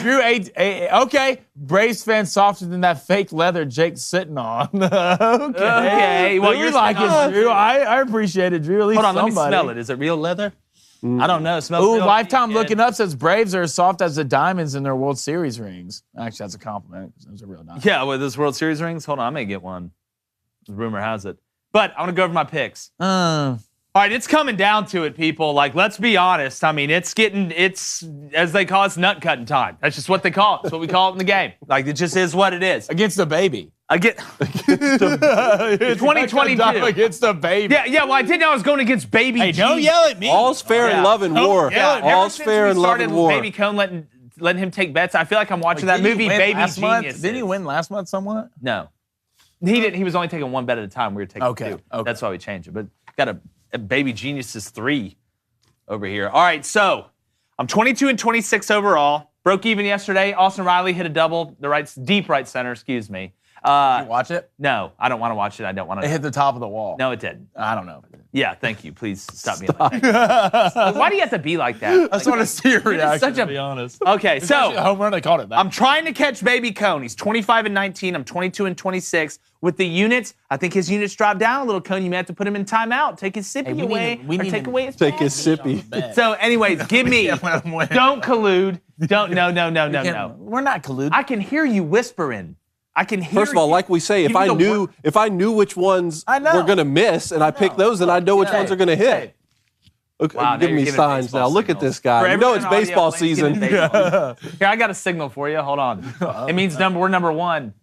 Speaker 3: Drew, okay. Braves fans softer than that fake leather Jake's sitting on. Okay.
Speaker 1: Well,
Speaker 3: We
Speaker 1: you're
Speaker 3: like
Speaker 1: sitting
Speaker 3: it,
Speaker 1: on-
Speaker 3: Drew. I appreciate it, Drew. At least
Speaker 1: Hold on, let me
Speaker 3: somebody.
Speaker 1: smell it. Is it real leather? I don't know. It smells
Speaker 3: Ooh,
Speaker 1: real.
Speaker 3: Lifetime looking up says Braves are as soft as the diamonds in their World Series rings. Actually, that's a compliment because those are real diamonds.
Speaker 1: Yeah, with those World Series rings. Hold on, I may get one. Rumor has it. But I want to go over my picks. All right, it's coming down to it, people. Like, let's be honest. I mean, it's as they call it, nut cutting time. That's just what they call it. That's what we call it in the game. Like, it just is what it is.
Speaker 3: Against the baby.
Speaker 1: I get 2022
Speaker 3: against the baby.
Speaker 1: Yeah. Well, I didn't know I was going against Baby
Speaker 3: Hey,
Speaker 1: G.
Speaker 3: don't yell at me.
Speaker 2: All's fair in love and war.
Speaker 1: Yeah,
Speaker 2: All's fair in love and war.
Speaker 1: Baby Cone letting him take bets. I feel like I'm watching that movie, Baby Genius.
Speaker 3: Didn't he win last month somewhat?
Speaker 1: No, he didn't. He was only taking one bet at a time. We were taking two.
Speaker 3: Okay.
Speaker 1: That's why we changed it. But got a Baby Geniuses 3 over here. All right, so I'm 22 and 26 overall. Broke even yesterday. Austin Riley hit a double. Deep right center. Excuse me.
Speaker 3: Did you watch it?
Speaker 1: No, I don't want to watch it. I don't want
Speaker 3: It
Speaker 1: to.
Speaker 3: hit the top of the wall.
Speaker 1: No, it didn't.
Speaker 3: I don't know.
Speaker 1: Yeah, thank you. Please stop being like that. Why do you have to be like that?
Speaker 3: I just want to see your reaction,
Speaker 1: such a-
Speaker 3: to be honest.
Speaker 1: Okay,
Speaker 3: It's actually a
Speaker 1: so
Speaker 3: home run, they called it that.
Speaker 1: I'm trying to catch Baby Cone. He's 25 and 19. I'm 22 and 26. With the units, I think his units dropped down a little. Cone, you may have to put him in timeout. Take his sippy away, or take away his
Speaker 2: Take his
Speaker 1: pass.
Speaker 2: sippy.
Speaker 1: So, anyways, give me. Don't collude. Don't. No.
Speaker 3: We're not colluding.
Speaker 1: I can hear you whispering. I can hear.
Speaker 2: First of all,
Speaker 1: you.
Speaker 2: like we say, if
Speaker 1: Give me
Speaker 2: I
Speaker 1: the
Speaker 2: knew which ones
Speaker 3: I know.
Speaker 2: were gonna miss, and I picked those, and I know which ones are gonna hit. Okay,
Speaker 1: Wow, now
Speaker 2: give
Speaker 1: you're
Speaker 2: me
Speaker 1: giving
Speaker 2: signs
Speaker 1: baseball
Speaker 2: now. Look at
Speaker 1: signals.
Speaker 2: this guy.
Speaker 1: For
Speaker 2: You know
Speaker 1: everyone
Speaker 2: it's
Speaker 1: in audio,
Speaker 2: baseball
Speaker 1: Lane's giving
Speaker 2: season.
Speaker 1: baseball. Here, I got a signal for you. Hold on. It means we're number one.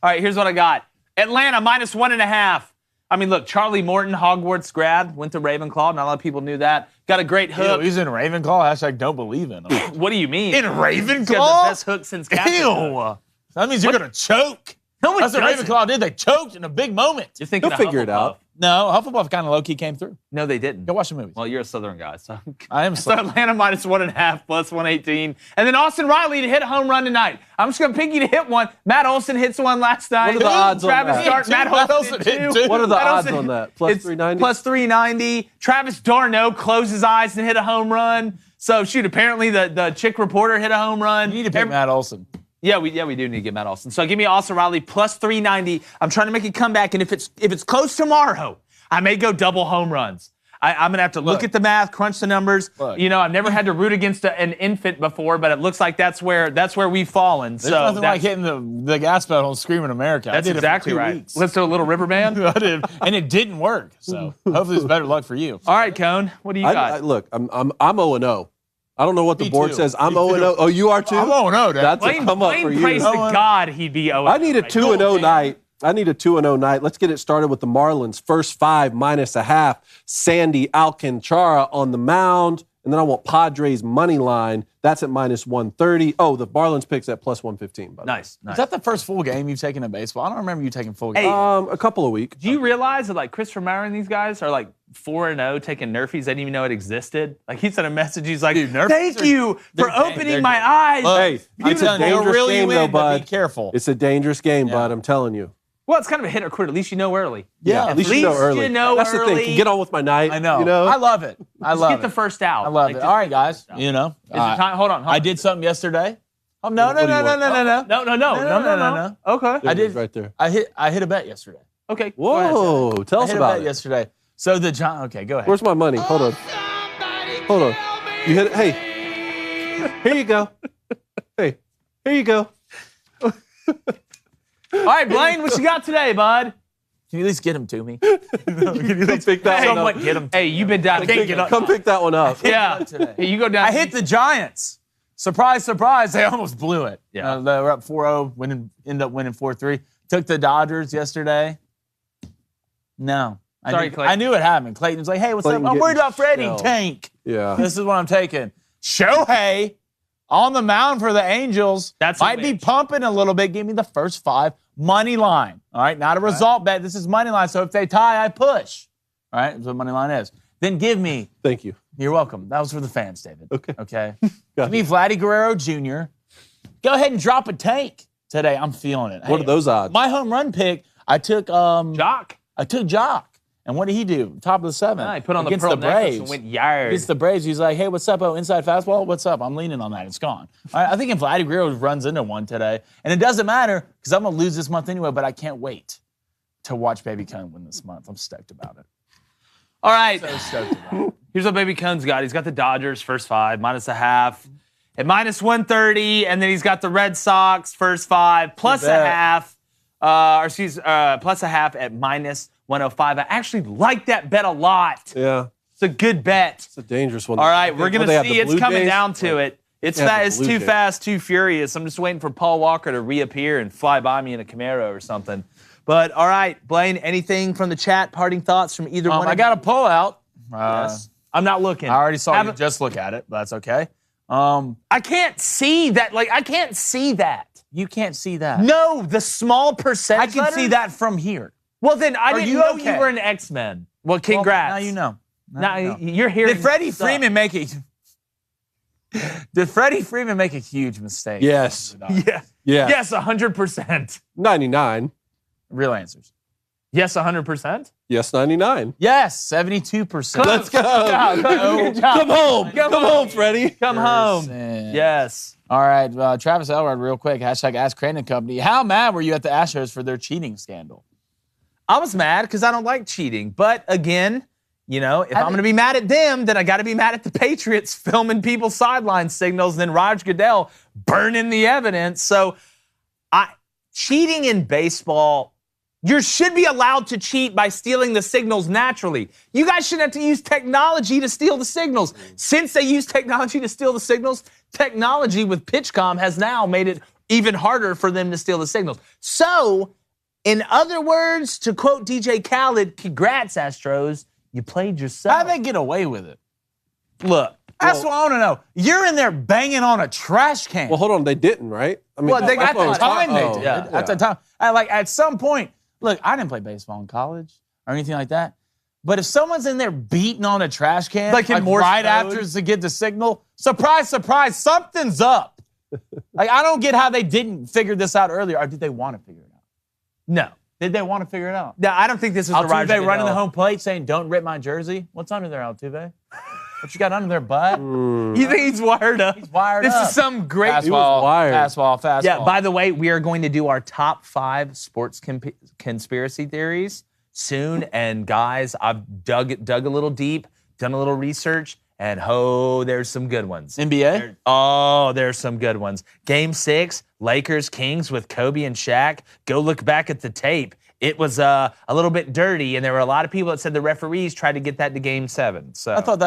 Speaker 1: All right, here's what I got. Atlanta -1.5. I mean, look, Charlie Morton, Hogwarts grad, went to Ravenclaw. Not a lot of people knew that. Got a great hook.
Speaker 3: He's in Ravenclaw. # don't believe in him.
Speaker 1: What do you mean?
Speaker 3: In
Speaker 1: He's got
Speaker 3: Ravenclaw?
Speaker 1: the best hook since Captain.
Speaker 3: Ew. That means you're going to choke.
Speaker 1: No, it
Speaker 3: That's what
Speaker 1: doesn't.
Speaker 3: Ravenclaw did. They choked in a big moment.
Speaker 1: You're thinking
Speaker 2: He'll
Speaker 1: of
Speaker 2: figure it
Speaker 1: Hufflepuff.
Speaker 2: out.
Speaker 3: No, Hufflepuff kind of low-key came through.
Speaker 1: No, they didn't.
Speaker 3: Go watch the movies.
Speaker 1: Well, you're a Southern guy, so.
Speaker 3: I am
Speaker 1: So Atlanta -1.5 +118. And then Austin Riley to hit a home run tonight. I'm just going to pick you to hit one. Matt Olson hit one last night.
Speaker 2: What are the odds on
Speaker 1: Travis
Speaker 2: that?
Speaker 1: Stark, Matt Olson hit two.
Speaker 2: What are the
Speaker 1: Matt
Speaker 2: odds
Speaker 1: Olson-
Speaker 2: on that? Plus
Speaker 1: It's
Speaker 2: 390?
Speaker 1: Plus 390. Travis Darno closed his eyes and hit a home run. So, shoot, apparently the chick reporter hit a home run.
Speaker 3: You need to pick Matt Olson.
Speaker 1: Yeah, we do need to get Matt Olson. So give me Austin Riley plus 390. I'm trying to make a comeback, and if it's close tomorrow, I may go double home runs. I'm gonna have to look at the math, crunch the numbers.
Speaker 3: Look.
Speaker 1: You know, I've never had to root against an infant before, but it looks like that's where we've fallen.
Speaker 3: There's
Speaker 1: so
Speaker 3: nothing like hitting the gas pedal and screaming America.
Speaker 1: that's
Speaker 3: I did
Speaker 1: exactly
Speaker 3: it for 2
Speaker 1: right.
Speaker 3: weeks.
Speaker 1: Let's do a little river band.
Speaker 3: I did, and it didn't work. So hopefully it's better luck for you.
Speaker 1: All right, Cone, what do you got?
Speaker 2: Look, I'm 0-0. I don't know what the
Speaker 3: Me
Speaker 2: board
Speaker 3: too.
Speaker 2: says. I'm
Speaker 3: Me too.
Speaker 2: 0-0. Oh, you are too?
Speaker 3: I'm 0-0, Dad.
Speaker 2: That's a come up for
Speaker 1: Blaine
Speaker 2: you.
Speaker 1: prays to God he'd be 0.
Speaker 2: I need a 2-0 night. I need a 2-0 night. Let's get it started with the Marlins. First 5 -0.5. Sandy Alcantara on the mound. And then I want Padres money line. That's at -130. Oh, the Marlins picks at plus 115. By the way.
Speaker 1: Nice.
Speaker 3: Is that the first full game you've taken in baseball? I don't remember you taking full games.
Speaker 2: A couple of weeks.
Speaker 1: Do you realize that like Christopher Maurer and these guys are like 4-0 taking Nerfies? They didn't even know it existed. Like he sent a message. He's like,
Speaker 3: Dude, Nerfies
Speaker 1: "Thank
Speaker 3: are-
Speaker 1: you for
Speaker 3: they're
Speaker 1: opening my
Speaker 3: good.
Speaker 1: eyes."
Speaker 3: Look,
Speaker 2: Hey,
Speaker 3: I'm
Speaker 2: it's a
Speaker 3: telling you, they'll
Speaker 2: dangerous
Speaker 3: reel you
Speaker 2: game,
Speaker 3: in,
Speaker 2: though,
Speaker 3: but be
Speaker 2: bud.
Speaker 3: careful.
Speaker 2: It's a dangerous game, bud. I'm telling you.
Speaker 1: Well, it's kind of a hit or quit. At least you know early.
Speaker 3: Yeah,
Speaker 2: At least you know early. That's the
Speaker 1: early.
Speaker 2: thing. Get on with my night.
Speaker 3: I know.
Speaker 2: You know?
Speaker 3: I love it. I
Speaker 1: Just
Speaker 3: love
Speaker 1: get
Speaker 3: it.
Speaker 1: the first out.
Speaker 3: I love
Speaker 1: Like,
Speaker 3: it.
Speaker 1: just-
Speaker 3: All right, guys. You know.
Speaker 1: Is it time? Hold on.
Speaker 3: I did something yesterday. Oh no
Speaker 2: What do you want?
Speaker 3: no.
Speaker 1: Okay.
Speaker 2: There
Speaker 3: I
Speaker 2: it
Speaker 3: did.
Speaker 2: is right there.
Speaker 3: I hit a bet yesterday.
Speaker 1: Okay. Go ahead, Seth.
Speaker 2: Whoa. Tell
Speaker 3: I
Speaker 2: us
Speaker 3: hit a
Speaker 2: about
Speaker 3: bet
Speaker 2: it.
Speaker 3: yesterday. So the John. Okay, go ahead.
Speaker 2: Where's my money? Hold on. Hold on. You hit it. Hey. Here you go. Hey. Here you go.
Speaker 1: All right, Blaine, what you got today, bud?
Speaker 3: Can you at least get him to me?
Speaker 2: Come pick that one up.
Speaker 3: Get him.
Speaker 1: Hey, you've been down.
Speaker 2: Come pick that one up.
Speaker 1: Yeah.
Speaker 3: today.
Speaker 1: Hey, you go down.
Speaker 3: I hit the Giants. Surprise, surprise. They almost blew it.
Speaker 1: Yeah.
Speaker 3: They were up 4-0, ended up winning 4-3. Took the Dodgers yesterday. No.
Speaker 1: Sorry, Clayton.
Speaker 3: I knew it happened. Clayton was like, hey, what's
Speaker 2: Clayton
Speaker 3: up? I'm worried
Speaker 2: getting
Speaker 3: about Freddie.
Speaker 2: shelled.
Speaker 3: Tank.
Speaker 2: Yeah.
Speaker 3: This is what I'm taking. Shohei on the mound for the Angels.
Speaker 1: That's
Speaker 3: might be pumping a little bit. Give me the first 5 money line. All right, not a result bet. This is money line. So if they tie, I push. All right, that's what money line is. Then give me.
Speaker 2: Thank you.
Speaker 3: You're welcome. That was for the fans, David. Okay.
Speaker 2: Got
Speaker 3: Give me Vladdy Guerrero Jr. Go ahead and drop a tank today. I'm feeling it.
Speaker 2: What are those odds?
Speaker 3: My home run pick, I took
Speaker 1: Jock.
Speaker 3: I took Jock. And what did he do? Top of the 7th.
Speaker 1: He put on the
Speaker 3: against
Speaker 1: pearl necklace
Speaker 3: Braves.
Speaker 1: and went yard.
Speaker 3: Against the Braves, he's like, hey, what's up, inside fastball? What's up? I'm leaning on that. It's gone. All right, I think if Vladdy Guerrero runs into one today, and it doesn't matter because I'm going to lose this month anyway, but I can't wait to watch Baby Cone win this month. I'm stoked about it.
Speaker 1: All right.
Speaker 3: So stoked about it.
Speaker 1: Here's what Baby Cone's got. He's got the Dodgers first 5, -0.5. At -130, and then he's got the Red Sox first 5, plus a half. Plus a half at -105. I actually like that bet a lot.
Speaker 2: Yeah.
Speaker 1: It's a good bet.
Speaker 2: It's a dangerous one.
Speaker 1: All right, we're going
Speaker 2: They
Speaker 1: to
Speaker 2: have
Speaker 1: see.
Speaker 2: the
Speaker 1: It's
Speaker 2: Blue
Speaker 1: coming
Speaker 2: Jays.
Speaker 1: down to it. It's
Speaker 2: They have the
Speaker 1: it's
Speaker 2: Blue
Speaker 1: too
Speaker 2: Jays.
Speaker 1: fast, too furious. I'm just waiting for Paul Walker to reappear and fly by me in a Camaro or something. But, all right, Blaine, anything from the chat, parting thoughts from either one?
Speaker 3: I got a pull out.
Speaker 1: Yes. I'm not looking.
Speaker 3: I already saw you just look at it, but that's okay.
Speaker 1: I can't see that. Like, I can't see that.
Speaker 3: You can't see that.
Speaker 1: No, the small percent.
Speaker 3: I can see that from here.
Speaker 1: Well, then I didn't
Speaker 3: you
Speaker 1: know
Speaker 3: okay?
Speaker 1: you were an X-Men. Well, congrats.
Speaker 3: Now you know.
Speaker 1: Now
Speaker 3: you know.
Speaker 1: you're here.
Speaker 3: Did Freddie Freeman make a? Did Freddie Freeman make a huge mistake?
Speaker 2: Yes.
Speaker 1: Yeah.
Speaker 2: Yeah.
Speaker 1: Yes, 100%.
Speaker 2: 99.
Speaker 3: Real answers.
Speaker 1: Yes, 100%.
Speaker 2: Yes, 99.
Speaker 3: Yes, 72%.
Speaker 2: Let's go.
Speaker 1: Good job.
Speaker 2: Come home. Come home, Freddie.
Speaker 1: Come home.
Speaker 3: Percent.
Speaker 1: Yes.
Speaker 3: All right, Travis Elrod, real quick. Hashtag Ask Crandon Company. How mad were you at the Astros for their cheating scandal?
Speaker 1: I was mad because I don't like cheating. But again, you know, if I'm going to be mad at them, then I got to be mad at the Patriots filming people's sideline signals, and then Roger Goodell burning the evidence. So, cheating in baseball, you should be allowed to cheat by stealing the signals naturally. You guys shouldn't have to use technology to steal the signals. Since they use technology to steal the signals, technology with PitchCom has now made it even harder for them to steal the signals. So, in other words, to quote DJ Khaled, congrats, Astros. You played yourself.
Speaker 3: How'd they get away with it?
Speaker 1: Look,
Speaker 3: That's what I want to know. You're in there banging on a trash can.
Speaker 2: Well, hold on. They didn't, right? I mean,
Speaker 1: Well, they got
Speaker 3: at the
Speaker 1: the
Speaker 3: time they
Speaker 2: oh,
Speaker 3: did.
Speaker 1: yeah.
Speaker 3: At the time. At some point, look, I didn't play baseball in college or anything like that. But if someone's in there beating on a trash can,
Speaker 1: Like in Morse
Speaker 3: right
Speaker 1: code?
Speaker 3: after to get the signal, surprise, surprise, something's up. Like, I don't get how they didn't figure this out earlier. Or did they want to figure it out?
Speaker 1: no.
Speaker 3: Did they want to figure it out?
Speaker 1: No, I don't think this is the Roger
Speaker 3: Altuve
Speaker 1: Goodell.
Speaker 3: running the home plate saying, don't rip my jersey? What's under there, Altuve? What you got under there, bud?
Speaker 1: You think he's wired up?
Speaker 3: He's wired
Speaker 1: this
Speaker 3: up.
Speaker 1: is some great.
Speaker 3: Fastball,
Speaker 2: wired.
Speaker 3: fastball.
Speaker 1: Yeah, by the way, we are going to do our top 5 sports conspiracy theories soon. And guys, I've dug a little deep, done a little research, and there's some good ones.
Speaker 3: NBA?
Speaker 1: There's some good ones. Game 6, Lakers, Kings with Kobe and Shaq. Go look back at the tape. It was a little bit dirty, and there were a lot of people that said the referees tried to get that to Game 7. So
Speaker 3: I thought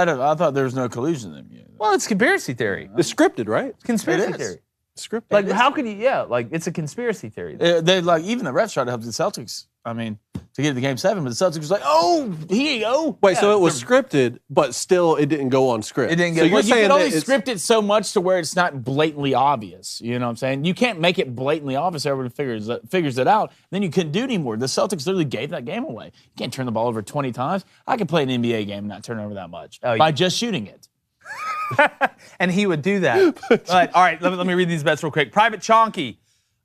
Speaker 3: there was no collusion in there.
Speaker 1: well, it's conspiracy theory.
Speaker 2: It's scripted, right?
Speaker 1: Conspiracy
Speaker 3: It is.
Speaker 1: theory.
Speaker 2: Scripted.
Speaker 1: Like, how could you? Yeah, like it's a conspiracy theory.
Speaker 3: They like even the refs tried to help the Celtics. I mean, to get to Game 7, but the Celtics was like, "Oh, here you go."
Speaker 2: Wait, so it was scripted, but still it didn't go on script.
Speaker 1: It didn't
Speaker 2: So
Speaker 1: get-
Speaker 2: you're
Speaker 3: Well, you
Speaker 2: saying
Speaker 3: can
Speaker 2: that
Speaker 3: only
Speaker 2: it's-
Speaker 3: script it so much to where it's not blatantly obvious. You know what I'm saying? You can't make it blatantly obvious. Everyone figures it out. Then you couldn't do it anymore. The Celtics literally gave that game away. You can't turn the ball over 20 times. I could play an NBA game and not turn it over that much by just shooting it.
Speaker 1: And he would do that. But all right, let me read these bets real quick. Private Chonky.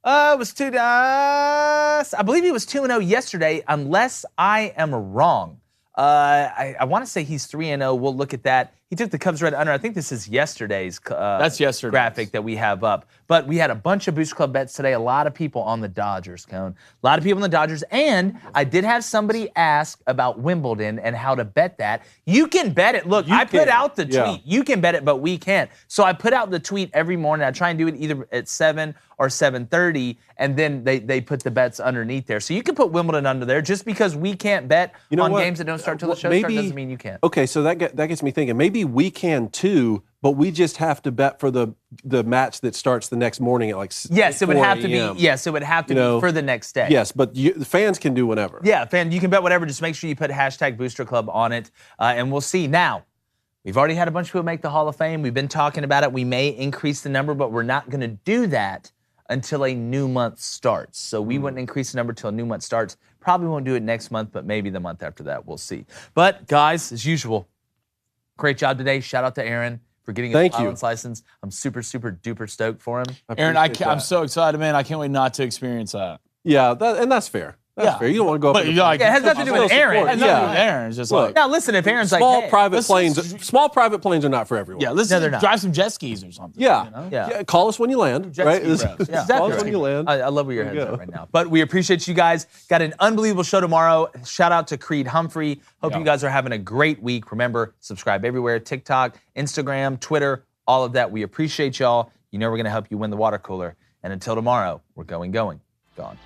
Speaker 1: It was I believe he was 2-0 yesterday, unless I am wrong. I want to say he's 3-0. We'll look at that. He took the Cubs red under. I think this is yesterday's
Speaker 3: That's yesterday's
Speaker 1: graphic that we have up. But we had a bunch of Boost Club bets today. A lot of people on the Dodgers, Cone. A lot of people on the Dodgers. And I did have somebody ask about Wimbledon and how to bet that. You can bet it. Look, I put out the tweet.
Speaker 2: Yeah.
Speaker 1: You can bet it, but we can't. So I put out the tweet every morning. I try and do it either at 7 or 7:30, and then they put the bets underneath there. So you can put Wimbledon under there. Just because we can't bet on
Speaker 2: what?
Speaker 1: games that don't start till the show
Speaker 2: Maybe-
Speaker 1: starts doesn't mean you can't.
Speaker 2: Okay, so that gets me thinking. Maybe we can too, but we just have to bet for the match that starts the next morning at like
Speaker 1: Yes, it would
Speaker 2: 4
Speaker 1: have to
Speaker 2: a.m.
Speaker 1: be. Yes, it would have to
Speaker 2: You know,
Speaker 1: be for the next day.
Speaker 2: Yes, but the fans can do whatever.
Speaker 1: Yeah, fan, you can bet whatever. Just make sure you put hashtag Booster Club on it, and we'll see. Now, We've already had a bunch of people make the Hall of Fame. We've been talking about it. We may increase the number, but we're not going to do that until a new month starts. So we wouldn't increase the number until a new month starts. Probably won't do it next month, but maybe the month after that. We'll see. But, guys, as usual, great job today. Shout out to Aaron for getting his pilot's license. I'm super, super duper stoked for him.
Speaker 3: Aaron, I'm so excited, man. I can't wait not to experience that.
Speaker 2: Yeah, and that's fair. That's fair. You don't want to go up.
Speaker 3: But
Speaker 2: in
Speaker 3: it has
Speaker 1: nothing to do with Aaron.
Speaker 3: It has nothing to do with Aaron. It's just like,
Speaker 1: now listen, if Aaron's
Speaker 2: small
Speaker 1: like, hey,
Speaker 2: private planes are not for everyone.
Speaker 3: yeah, listen, drive some jet skis or something.
Speaker 2: Yeah.
Speaker 3: You know?
Speaker 1: Yeah.
Speaker 2: Call us when you land.
Speaker 1: Jet
Speaker 2: Right?
Speaker 1: ski bros. Yeah.
Speaker 2: Exactly Call us when you land.
Speaker 1: I love where your head's at right now. But we appreciate you guys. Got an unbelievable show tomorrow. Shout out to Creed Humphrey. Hope you guys are having a great week. Remember, subscribe everywhere. TikTok, Instagram, Twitter, all of that. We appreciate y'all. You know we're going to help you win the water cooler. And until tomorrow, we're going. Gone.